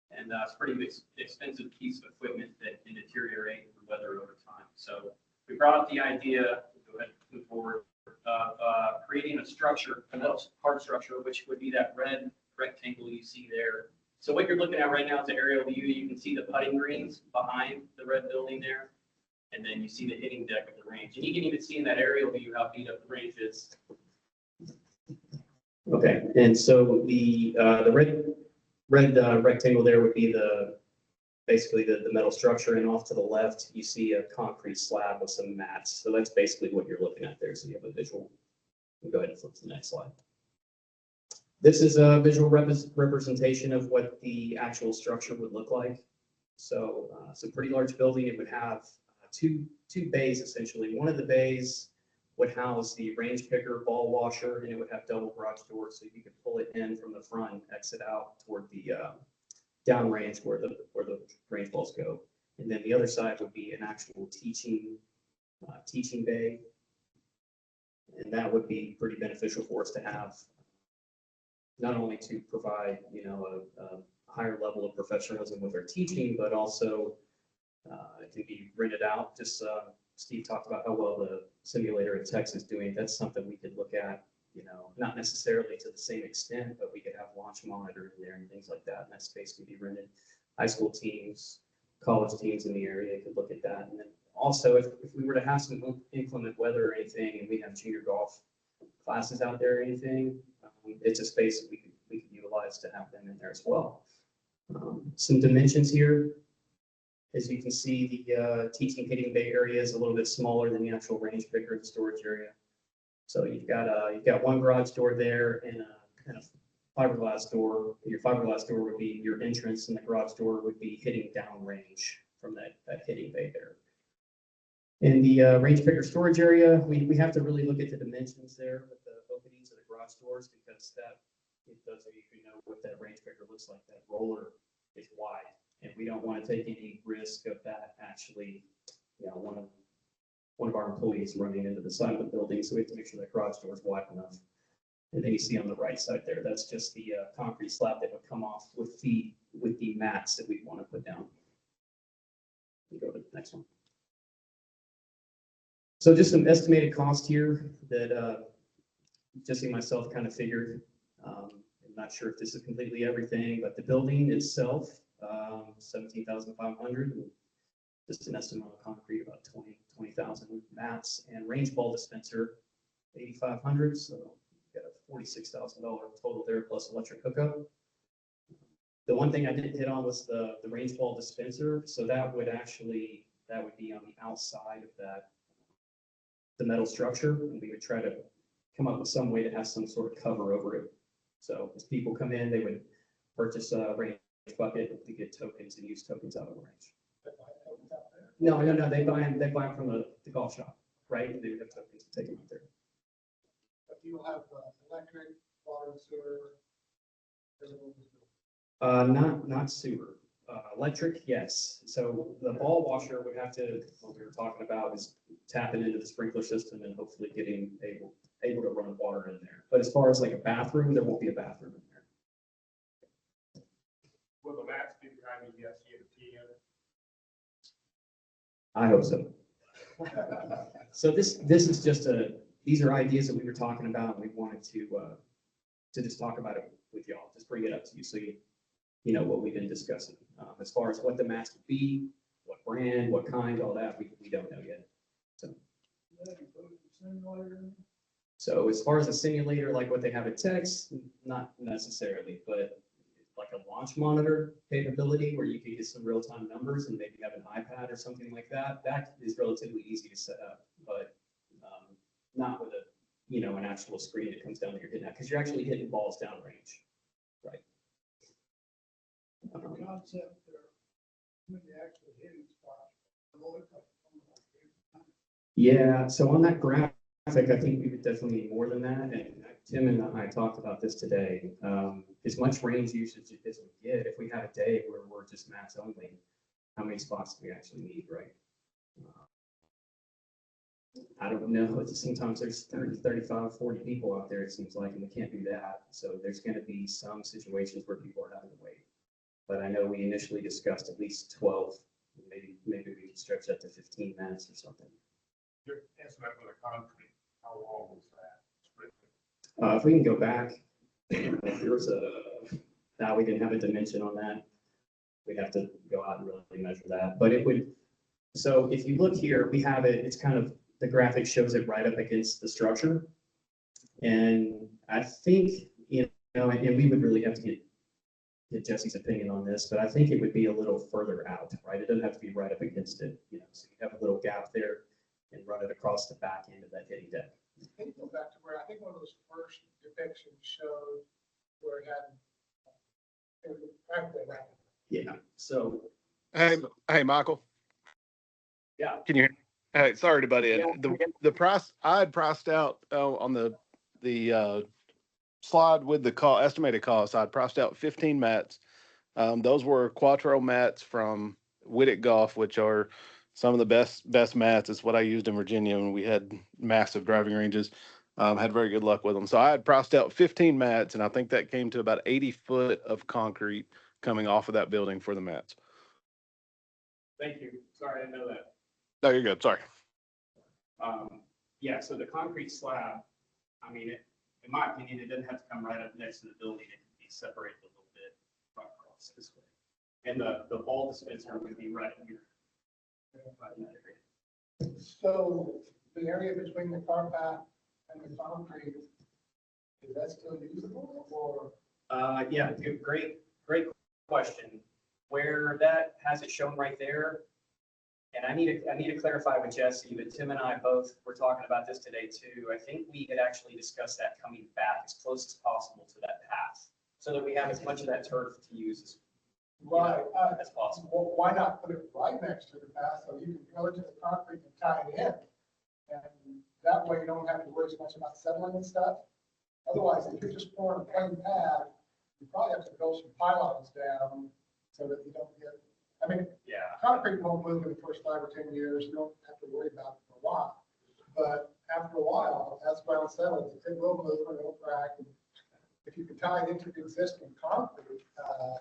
And it's a pretty expensive piece of equipment that can deteriorate with weather over time. So we brought up the idea, go ahead and move forward, of creating a structure, a metal hard structure, which would be that red rectangle you see there. So what you're looking at right now is an aerial view. You can see the putting greens behind the red building there. And then you see the hitting deck of the range. And you can even see in that aerial view how beat up the range is. Okay, and so the red rectangle there would be basically the metal structure, and off to the left you see a concrete slab with some mats. So that's basically what you're looking at there. So you have a visual. We'll go ahead and flip to the next slide. This is a visual representation of what the actual structure would look like. So it's a pretty large building. It would have two bays essentially. One of the bays would house the range picker, ball washer, and it would have double garage doors, so you could pull it in from the front and exit out toward the downrange where the range balls go. And then the other side would be an actual teaching bay, and that would be pretty beneficial for us to have, not only to provide a higher level of professionalism with our teaching, but also it can be rented out. Just Steve talked about how well the simulator in Texas is doing. That's something we could look at, not necessarily to the same extent, but we could have launch monitor in there and things like that. And that space could be rented. High school teams, college teams in the area could look at that. And then also, if we were to have some inclement weather or anything, and we have junior golf classes out there or anything, it's a space that we could utilize to have them in there as well. Some dimensions here. As you can see, the teaching hitting bay area is a little bit smaller than the actual range picker and storage area. So you've got one garage door there and a fiberglass door. Your fiberglass door would be your entrance, and the garage door would be hitting downrange from that hitting bay there. In the range picker storage area, we have to really look at the dimensions there with the openings of the garage doors, because those of you who know what that range picker looks like, that roller is wide. And we don't want to take any risk of that actually, one of our employees running into the side of the building. So we have to make sure that garage door is wide enough. And then you see on the right side there, that's just the concrete slab that would come off with the mats that we want to put down. We'll go to the next one. So just some estimated cost here that Jesse and myself kind of figured. I'm not sure if this is completely everything, but the building itself, $17,500, and just an estimate on concrete about 20,000 mats, and range ball dispenser $8,500. So you've got a $46,000 total there plus electric hookup. The one thing I didn't hit on was the range ball dispenser. So that would be on the outside of the metal structure, and we would try to come up with some way to have some sort of cover over it. So as people come in, they would purchase a range bucket to get tokens and use tokens out of the range. No, they buy them from the golf shop, right? They would have tokens to take them out there. But you will have electric, water, sewer. Not sewer. Electric, yes. So the ball washer would have to, what we were talking about is tapping into the sprinkler system and hopefully getting able to run water in there. But as far as like a bathroom, there won't be a bathroom in there. Will the mats be behind the SC and I hope so. So this is just these are ideas that we were talking about, and we wanted to just talk about it with y'all, just bring it up to you so you know what we've been discussing. As far as what the mats would be, what brand, what kind, all that, we don't know yet. So. That includes the simulator. So as far as a simulator, like what they have at Tex, not necessarily, but like a launch monitor capability where you can get some real-time numbers and maybe have an iPad or something like that, that is relatively easy to set up, but not with an actual screen that comes down that you're hitting at, because you're actually hitting balls downrange, right? The concept there, when you actually hitting spots. Yeah, so on that graphic, I think we would definitely need more than that, and Tim and I talked about this today. As much range usage as we get, if we have a day where we're just mats only, how many spots do we actually need, right? I don't know, sometimes there's 30, 35, 40 people out there, it seems like, and we can't do that. So there's gonna be some situations where people are having to wait. But I know we initially discussed at least 12, maybe we can stretch that to 15 minutes or something. Your estimate for the concrete, how long was that? If we can go back, if there was now we didn't have a dimension on that. We'd have to go out and really measure that, but it would, so if you look here, we have it, it's kind of, the graphic shows it right up against the structure. And I think, and we would really have to get Jesse's opinion on this, but I think it would be a little further out, right? It doesn't have to be right up against it, so you have a little gap there and run it across the back end of that hitting deck. Can you go back to where, I think one of those first depictions showed where it was practically right. Yeah, so, Hey, Michael, yeah. can you hear? Hey, sorry to butt in. Yeah. The price, I had priced out on the slide with the estimated cost, I'd priced out 15 mats. Those were Quattro mats from Wichita Golf, which are some of the best mats. It's what I used in Virginia when we had massive driving ranges. Had very good luck with them. So I had priced out 15 mats, and I think that came to about 80 foot of concrete coming off of that building for the mats. Thank you. Sorry, I didn't know that. No, you're good. Sorry. Yeah, so the concrete slab, I mean, in my opinion, it doesn't have to come right up next to the building. It can be separated a little bit across this way. And the ball dispenser would be right here. Right in that area. So the area between the car path and the concrete, is that still usable or? Yeah, great question. Where that has it shown right there, and I need to clarify with Jesse, but Tim and I both were talking about this today too. I think we had actually discussed that coming back as close as possible to that path, so that we have as much of that turf to use as Right. as possible. Well, why not put it right next to the path so you can go to the concrete and tie it in? And that way you don't have to worry so much about settling and stuff. Otherwise, if you're just pouring a plain pad, you probably have to build some pylons down so that you don't get, I mean, Yeah. concrete won't move in the first 5 or 10 years. You don't have to worry about it for a while. But after a while, as ground settles, it will move and it'll crack. And if you can tie it into the existing concrete,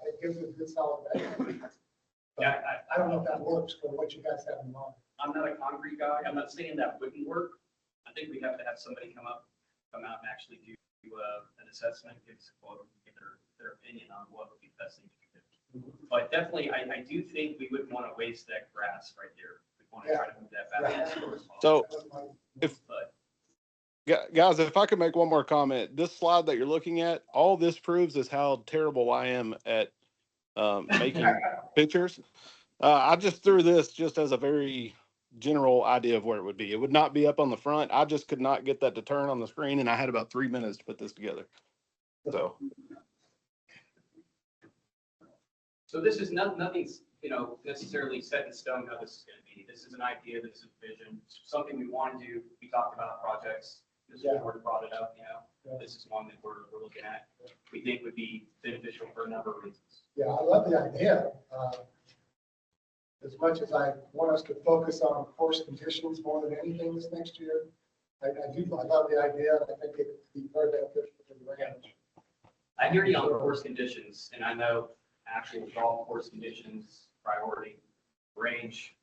it gives it a good solid base. Yeah, I don't know if that works for what you guys have in mind. I'm not a concrete guy. I'm not saying that wouldn't work. I think we have to have somebody come out and actually do an assessment, give their opinion on what would be the best thing to do. But definitely, I do think we wouldn't want to waste that grass right there. We want to try to move that back. As quick as possible. So But guys, if I could make one more comment, this slide that you're looking at, all this proves is how terrible I am at making pictures. I just threw this just as a very general idea of where it would be. It would not be up on the front. I just could not get that to turn on the screen, and I had about 3 minutes to put this together. So this is nothing's, necessarily set in stone how this is going to be. This is an idea, this is a vision, something we want to do. We talked about projects. This board brought it up, This is one that we're looking at. We think would be beneficial for a number of reasons. Yeah, I love the idea. As much as I want us to focus on course conditions more than anything this next year, I love the idea, and I think it would be very beneficial for the range. I hear you on course conditions, and I know actual golf course conditions priority. The range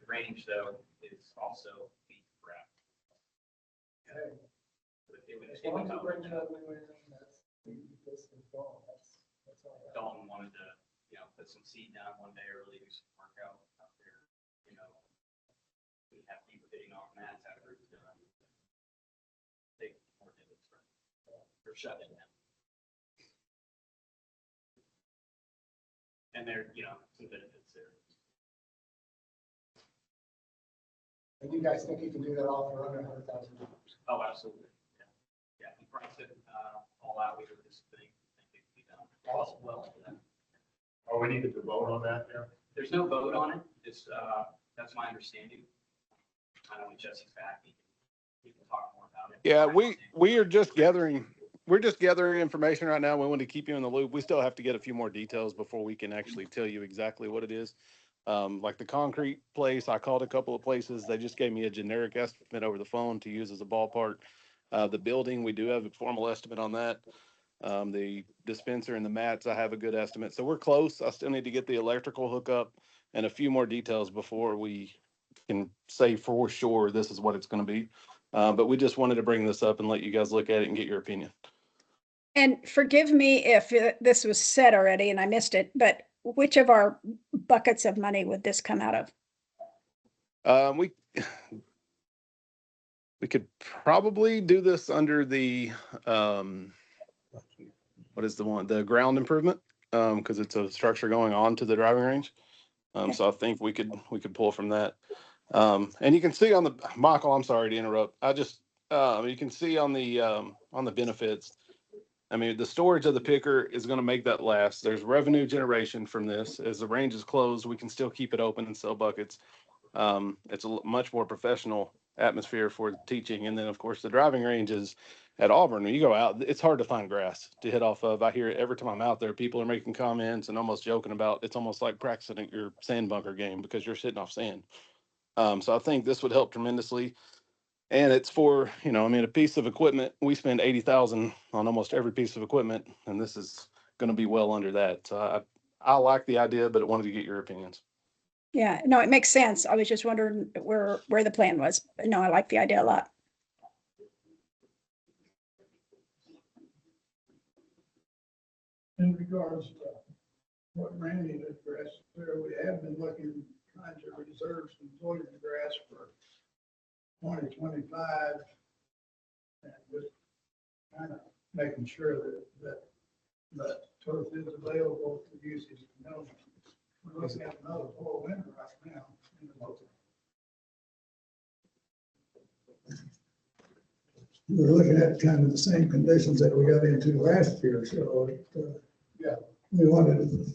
though is also the crap. Okay. It As long would as you help. bring it up, that's all right. Dalton wanted to, put some seed down one day early, do some workout out there, our mats after it's done. They weren't able to run. They're shutting it down. And there, some benefits there. And you guys think you can do that all for under $100,000? Oh, absolutely. Yeah. Yeah, if you price it, all out with this thing, I think it can be done. Well, for that. Oh, we needed to vote on that now? There's no vote on it. It's, that's my understanding. I know when Jesse's back, he can talk more about it. Yeah, we're just gathering information right now. We want to keep you in the loop. We still have to get a few more details before we can actually tell you exactly what it is. Like the concrete place, I called a couple of places. They just gave me a generic estimate over the phone to use as a ballpark. The building, we do have a formal estimate on that. The dispenser and the mats, I have a good estimate. So we're close. I still need to get the electrical hookup and a few more details before we can say for sure this is what it's going to be. But we just wanted to bring this up and let you guys look at it and get your opinion. And forgive me if this was said already and I missed it, but which of our buckets of money would this come out of? We could probably do this under the, what is the ground improvement? Because it's a structure going on to the driving range. So I think we could pull from that. And you can see on the, Michael, I'm sorry to interrupt. You can see on the benefits. I mean, the storage of the picker is going to make that last. There's revenue generation from this. As the range is closed, we can still keep it open and sell buckets. It's a much more professional atmosphere for teaching. And then, of course, the driving range is at Auburn. When you go out, it's hard to find grass to hit off of. I hear it every time I'm out there. People are making comments and almost joking about it's almost like practicing at your sand bunker game because you're sitting off sand. So I think this would help tremendously. And it's for, a piece of equipment. We spend 80,000 on almost every piece of equipment, and this is going to be well under that. So I like the idea, but I wanted to get your opinions. Yeah, no, it makes sense. I was just wondering where the plan was. But no, I like the idea a lot. In regards to what Randy addressed there, we have been trying to reserve some Zoysia grass for 2025. And just kind of making sure that turf is available for usage. We're looking at another full winter right now. We're looking at kind of the same conditions that we got into last year, so yeah, we wanted to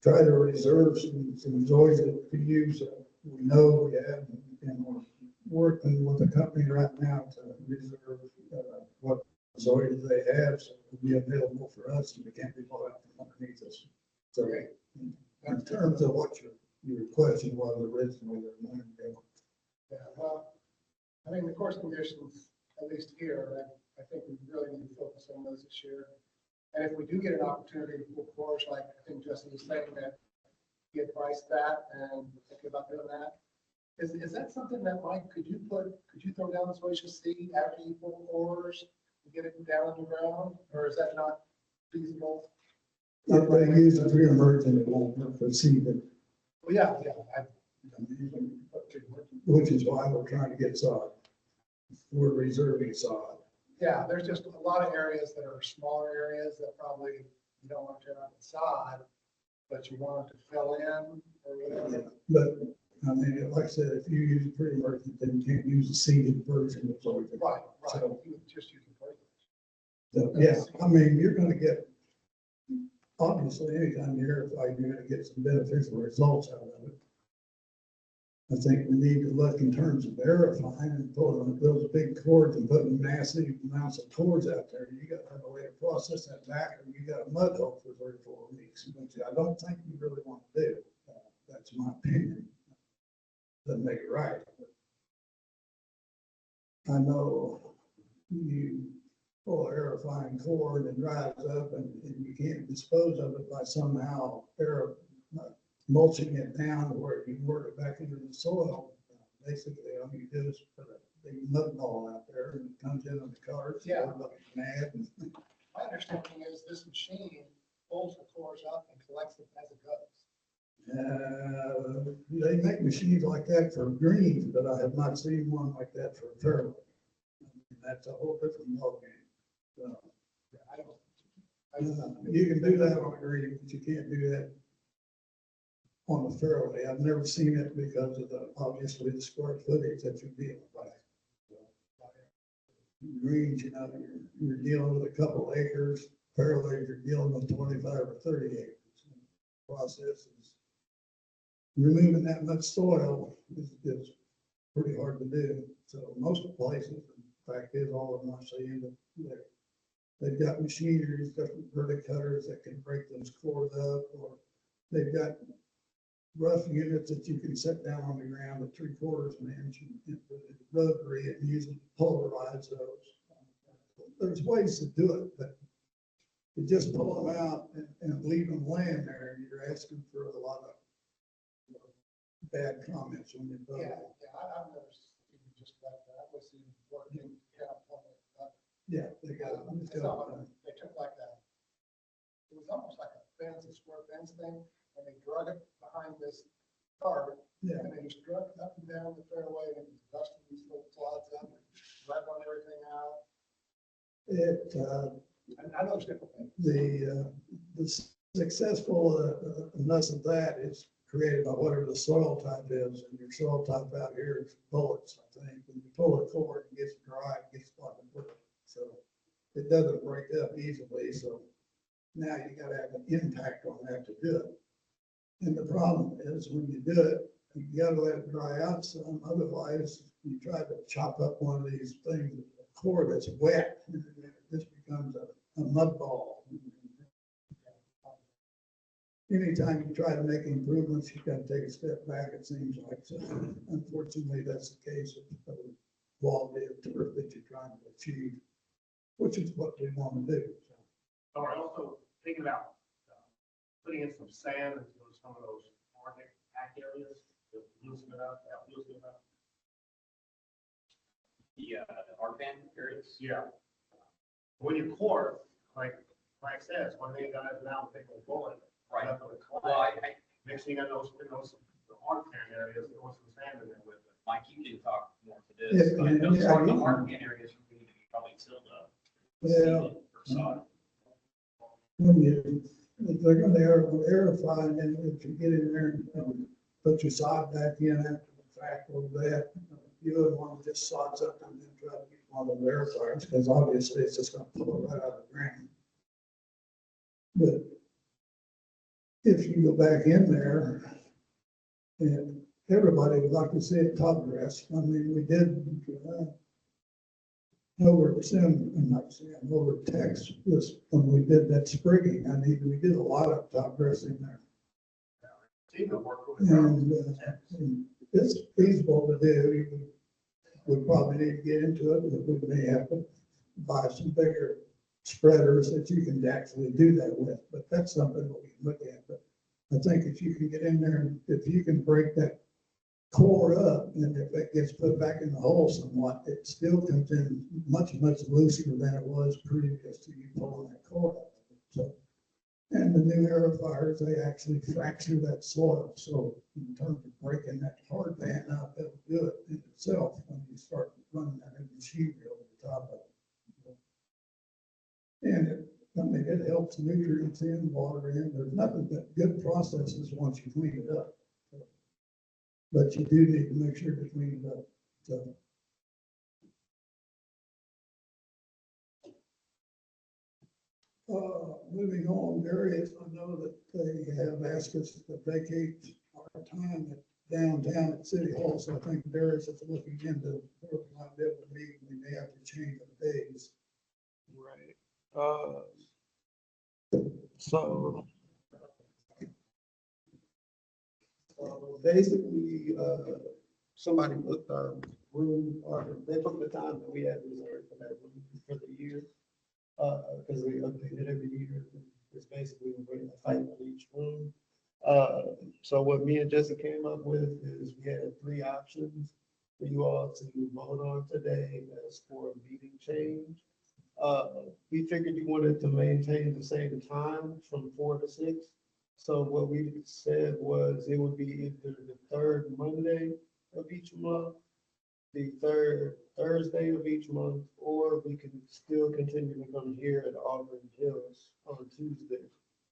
try to reserve some Zoysia to use. We know we have, and we're working with the company right now to reserve what Zoysia they have, so it'll be available for us, and we can't be bought out from underneath us. So in terms of what your question was originally, yeah, well, I think the course conditions, at least here, I think we really need to focus on those this year. And if we do get an opportunity to pull course, like I think Justin was saying, that get priced that and think about doing that. Is that something that, Mike, could you throw down this Zoysia seed after you pull cores and get it down on the ground, or is that not feasible? If they use it pre-emergent, it won't work for seeding. Well, yeah. Which is why we're trying to get sod. We're reserving sod. Yeah, there's just a lot of areas that are smaller areas that probably you don't want to turn on the sod, but you want it to fill in or whatever. But I mean, like I said, if you use a pre-emergent, then you can't use a seeded version of Zoysia. Right. So you just use the so, yeah, I mean, you're going to get, obviously, anytime you airify, you're going to get some beneficial results out of it. I think we need to look in terms of verifying and pulling those big cords and putting massive amounts of cords out there. You got to have a way to process that back, or you got a mud hole for 3 or 4 weeks, which I don't think you really want to do. That's my opinion. Doesn't make it right. I know you pull an aerifying cord and dries up, and you can't dispose of it by somehow mulching it down where you can work it back into the soil. Basically, all you do is put a big mud ball out there and it comes in on the carts. Yeah. Mad. My understanding is this machine pulls the cores up and collects it as it goes. They make machines like that for greens, but I have not seen one like that for fairway. That's a whole different ballgame. So, you can do that on a green, but you can't do that on the fairway. I've never seen it because of obviously the square footage that you're dealing with. Greens, you're dealing with a couple acres. Fairways, you're dealing with 25 or 30 acres. The process is removing that much soil is pretty hard to do. So most places, in fact, is all of them are saying that they've got machineries, different verticutters that can break those cores up, or they've got rough units that you can set down on the ground at 3/4 of an inch and rotary and use them to polarize those. There's ways to do it, but you just pull them out and leave them laying there, and you're asking for a lot of bad comments when you vote. I've never seen just like that. I was seeing working, Yeah, they got it. they took like that. It was almost like a fence, a square fence thing, and they drug it behind this cart, Yeah, and they just drug it up and down the fairway, and dusting these little clods up, and leveling everything out. I know it's different things. The successfulness of that is created by whatever the soil type is, and your soil type out here is bullets, I think. When you pull a cord, it gets dry, it gets like a bullet. So it doesn't break up easily, so now you gotta have an impact on that to do it. And the problem is when you do it, you gotta let it dry out some, otherwise you try to chop up one of these things, a cord that's wet, and it just becomes a mud ball. Anytime you try to make improvements, you gotta take a step back, it seems like. So unfortunately, that's the case of the quality of turf that you're trying to achieve, which is what we want to do. So we're also thinking about putting in some sand into some of those Arctic pack areas, to loosen it up, help loosen it up. The R-band areas. Yeah. When you core, like Frank says, one thing guys now take a bullet right up to the Well, clay. Next thing I know, in those hard pan areas, there was some sand in there with it. Mike, you can talk more to Yeah, this, but those yeah, are the yeah. hard-pan areas you need to be probably tilled up. Yeah. seeded or sod. When if they're gonna aerify, and then if you get in there and put your sod back in after the fact or that, you wouldn't want to just sods up and then try to get one of the verifiers, because obviously it's just gonna pull it right out of the ground. But if you go back in there, and everybody would like to see it top dress, I mean, we did, over text this, when we did that sprigging, I mean, we did a lot of top dressing there. Team that worked with And it's feasible to do. We probably need to get into it, but we may have to buy some bigger spreaders that you can actually do that with, but that's something that we can look at. But I think if you can get in there, and if you can break that core up, and if it gets put back in the hole somewhat, it still comes in much, much looser than it was previous to you pulling that core up. So, and the new aerifiers, they actually fracture that soil. So in terms of breaking that hard pan up, it'll do it in itself when you start running that machinery over the top of it. And it helps nutrients in, water in. There's nothing but good processes once you clean it up. But you do need to make sure to clean it up. So. Moving on, Darius, I know that they have asked us to vacate our time downtown at City Hall, so I think Darius is looking into where we might be able to meet. We may have to change the days. Right. So basically, somebody booked our room, or they booked the time that we had reserved for that room for the year. Because we update it every year. It's basically a height on each room. So what me and Jesse came up with is we had 3 options for you all to vote on today as for a meeting change. We figured you wanted to maintain the same time from 4 to 6. So what we said was it would be either the third Monday of each month, the third Thursday of each month, or we can still continue to come here at Auburn Hills on Tuesday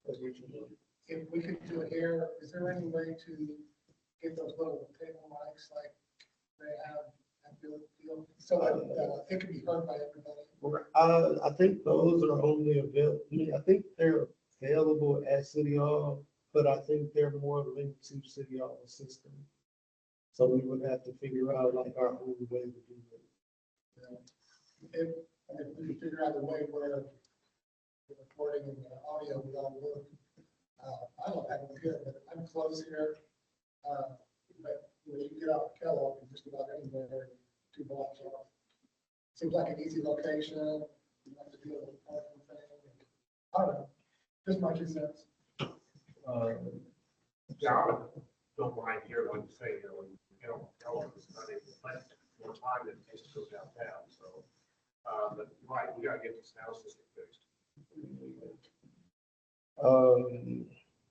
of each month. If we could do it here, is there any way to get those little table mics like they have at Field, so that it can be heard by everybody? I think those are only available, I think they're available at City Hall, but I think they're more linked to City Hall system. So we would have to figure out like our own way to do it. If we could figure out a way where the recording and the audio would all work. I don't have it here, but I'm close here. But you can get out of Kellogg and just about anywhere 2 blocks off. Seems like an easy location. You don't have to deal with the parking thing. I don't know, just my 2 cents. John, don't mind hearing what you say, Kellogg is not able to play more time than it takes to go downtown, so. But right, we gotta get this sound system fixed.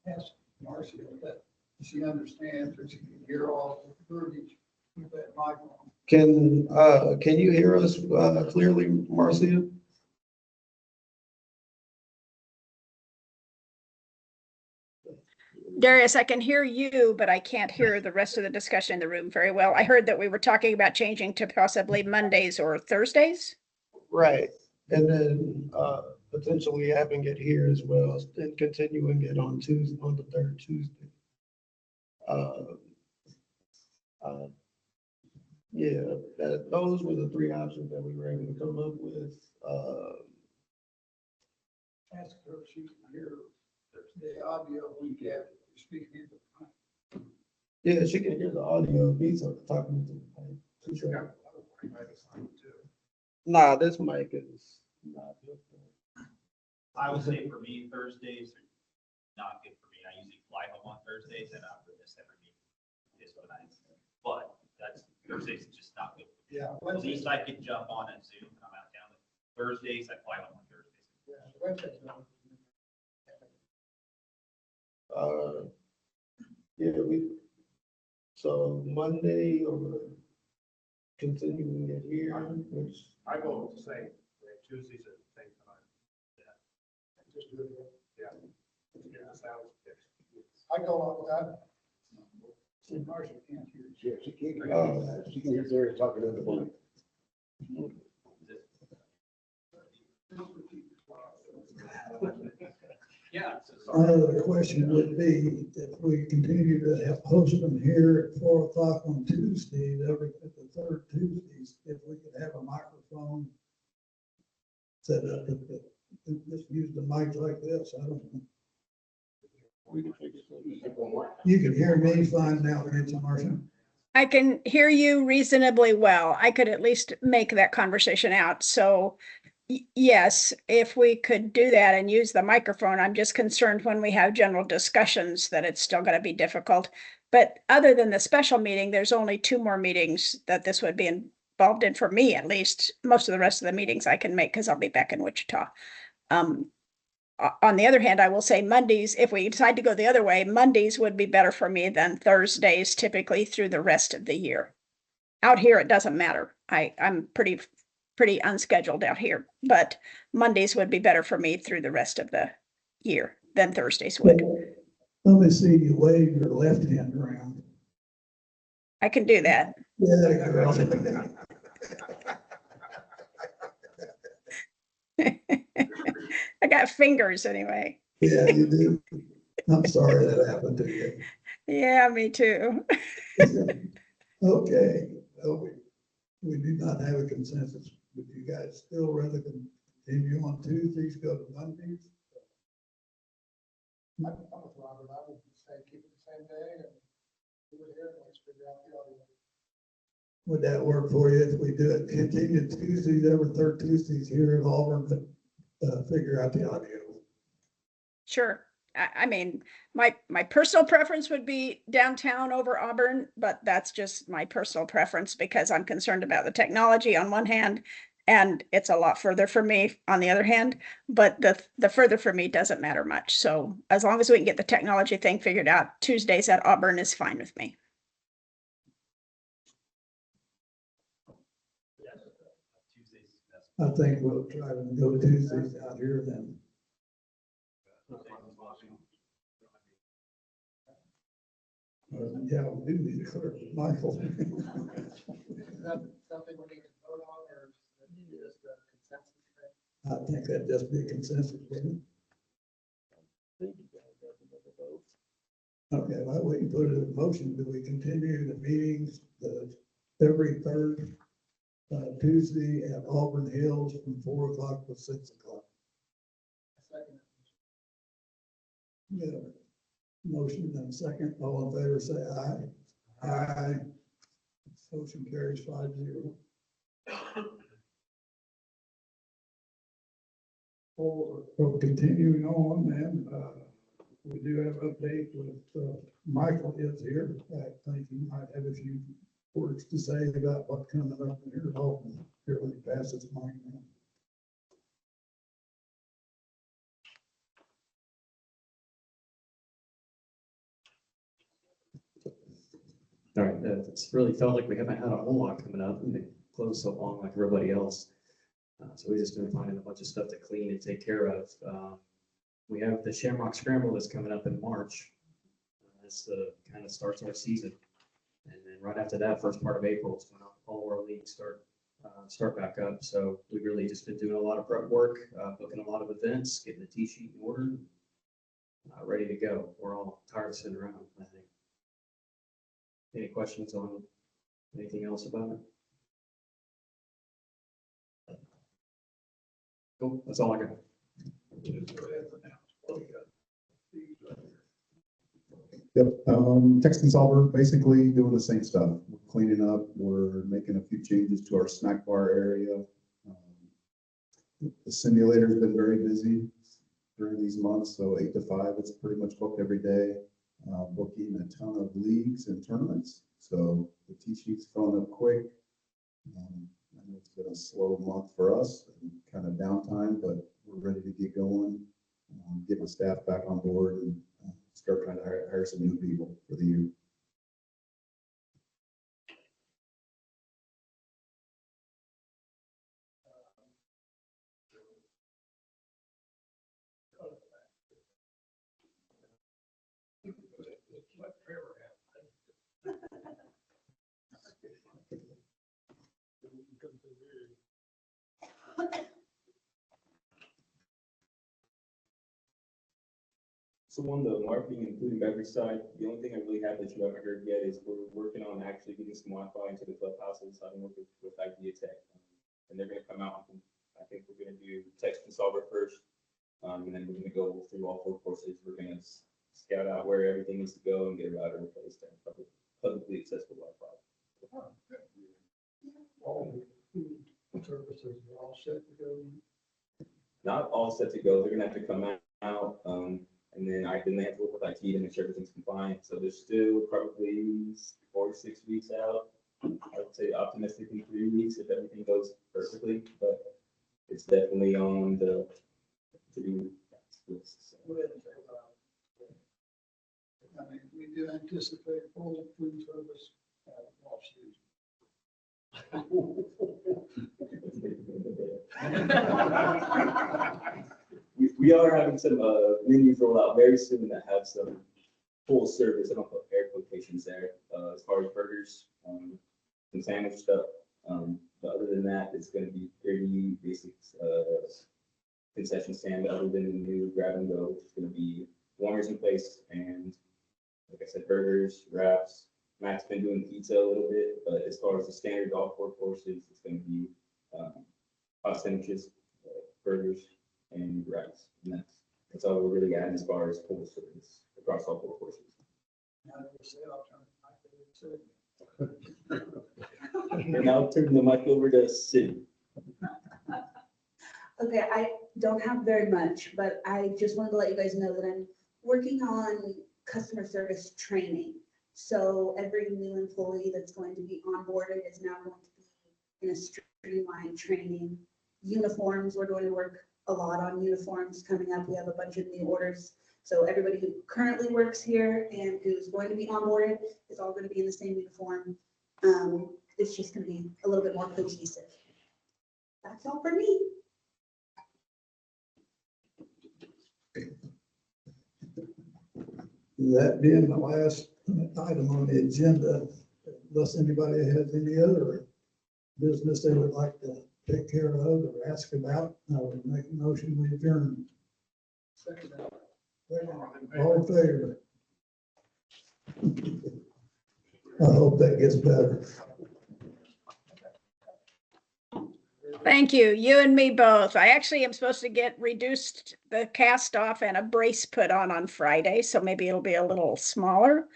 Ask Marcia that she understands that she can hear all the verbiage with that microphone. Can you hear us clearly, Marcia? Darius, I can hear you, but I can't hear the rest of the discussion in the room very well. I heard that we were talking about changing to possibly Mondays or Thursdays. Right, and then potentially having it here as well, and continuing it on Tuesday, on the third Tuesday. Yeah, those were the 3 options that we were able to come up with. Ask her if she can hear the audio we get speaking. Yeah, she can hear the audio of me talking to the mic. Sure. Nah, this mic is not good. I would say for me, Thursdays are not good for me. I usually fly home on Thursdays and I'm with this every meeting. Is what I say. But that's Thursdays is just not good. Yeah. At least I can jump on and Zoom and I'm out of town. Thursdays, I fly home on Thursdays. Yeah, Wednesday's not. Yeah, so Monday or continuing it here, which. I go with the same, Tuesdays at the same time. Just do it here. Yeah. Get the sound fixed. I go along with that. See, Marcia can't hear. Yeah, she can hear Derek talking to the mic. Yeah. Another question would be, if we continue to host them here at 4 o'clock on Tuesdays, at the third Tuesdays, if we could have a microphone set up, just use the mic like this, I don't know. We can fix it. You can hear me fine now, can't you, Marcia? I can hear you reasonably well. I could at least make that conversation out. So yes, if we could do that and use the microphone, I'm just concerned when we have general discussions that it's still going to be difficult. But other than the special meeting, there's only 2 more meetings that this would be involved in for me, at least. Most of the rest of the meetings I can make because I'll be back in Wichita. On the other hand, I will say Mondays, if we decide to go the other way, Mondays would be better for me than Thursdays typically through the rest of the year. Out here, it doesn't matter. I'm pretty unscheduled out here, but Mondays would be better for me through the rest of the year than Thursdays would. Let me see you wave your left hand around. I can do that. Yeah, girl. I got fingers anyway. Yeah, you do. I'm sorry that happened to you. Yeah, me too. Okay, well, we do not have a consensus. Would you guys still rather continue on Tuesdays, go to Mondays? I'm with Robert. I would say keep it the same day and do it here and let's figure out the audio. Would that work for you if we do it, continue Tuesdays, every third Tuesdays here at Auburn, figure out the audio? Sure. I mean, my personal preference would be downtown over Auburn, but that's just my personal preference because I'm concerned about the technology on one hand And it's a lot further for me on the other hand, but the further for me doesn't matter much. So as long as we can get the technology thing figured out, Tuesdays at Auburn is fine with me. Tuesdays, that's I think we'll try to go Tuesdays out here then. Yeah, we do need to clear with Michael. Is that something we need to vote on, or is it just a consensus thing? I think that'd just be a consensus, wouldn't it? Okay, well, we can put it in motion. Do we continue the meetings every third Tuesday at Auburn Hills from 4 o'clock to 6 o'clock? Second. Yeah. Motion and second. All in favor, say aye. Aye. Motion carries 5-0. So continuing on, then, we do have an update with, Michael is here. I think he might have a few words to say about what's coming up in here. Hopefully, here when he passes the mic now. All right, it's really felt like we haven't had a whole lot coming up and they closed so long like everybody else. So we just been finding a bunch of stuff to clean and take care of. We have the Shamrock Scramble that's coming up in March. That's kind of starts our season. And then right after that, first part of April is when all our leagues start back up. So we've really just been doing a lot of prep work, booking a lot of events, getting the tee sheet in order, ready to go. We're all tired of sitting around, I think. Any questions on anything else about it? Cool, that's all I got. Yep, text and solver, basically doing the same stuff. We're cleaning up, we're making a few changes to our snack bar area. The simulator's been very busy during these months, so 8 to 5, it's pretty much booked every day. Booking a ton of leagues and tournaments, so the tee sheet's filling up quick. I know it's been a slow month for us, and kind of downtime, but we're ready to get going, get the staff back on board, and start trying to hire some new people for the year. So on the marketing and food and beverage side, the only thing I really have that you haven't heard yet is we're working on actually getting some Wi-Fi into the clubhouses. I've been working with Idea Tech, and they're gonna come out. I think we're gonna do text and solver first, and then we're gonna go through all 4 courses. We're gonna scout out where everything needs to go and get a router replaced and publicly accessible Wi-Fi. All the services are all set to go. Not all set to go. They're gonna have to come out, and then they have to work with IT to make sure everything's compliant. So there's still probably 4 to 6 weeks out. I would say optimistically 3 weeks if everything goes perfectly, but it's definitely on the to-do list. I mean, we do anticipate full food service off season. We are having some menus roll out very soon that have some full service. I don't put air quotations there as far as burgers, some sandwich stuff. But other than that, it's going to be pretty basic concession stand. Other than the new grab and go, which is going to be warmers in place and, like I said, burgers, wraps. Matt's been doing pizza a little bit, but as far as the standard golf courses, it's going to be hot sandwiches, burgers, and wraps. And that's all we're really adding as far as full service across all 4 courses. And I'll turn the mic over to Sid. Okay, I don't have very much, but I just wanted to let you guys know that I'm working on customer service training. So every new employee that's going to be onboarded is now going to be in a streamline training. Uniforms, we're going to work a lot on uniforms coming up. We have a bunch of new orders. So everybody who currently works here and who's going to be onboarded is all going to be in the same uniform. It's just going to be a little bit more cohesive. That's all for me. That being the last item on the agenda, unless anybody has any other business they would like to take care of or ask about, I would make a motion we adjourn. All in favor? I hope that gets better. Thank you. You and me both. I actually am supposed to get reduced the cast off and a brace put on Friday, so maybe it'll be a little smaller.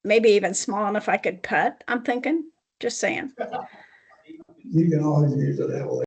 Maybe even small enough I could putt, I'm thinking. Just saying. You can always use it that way.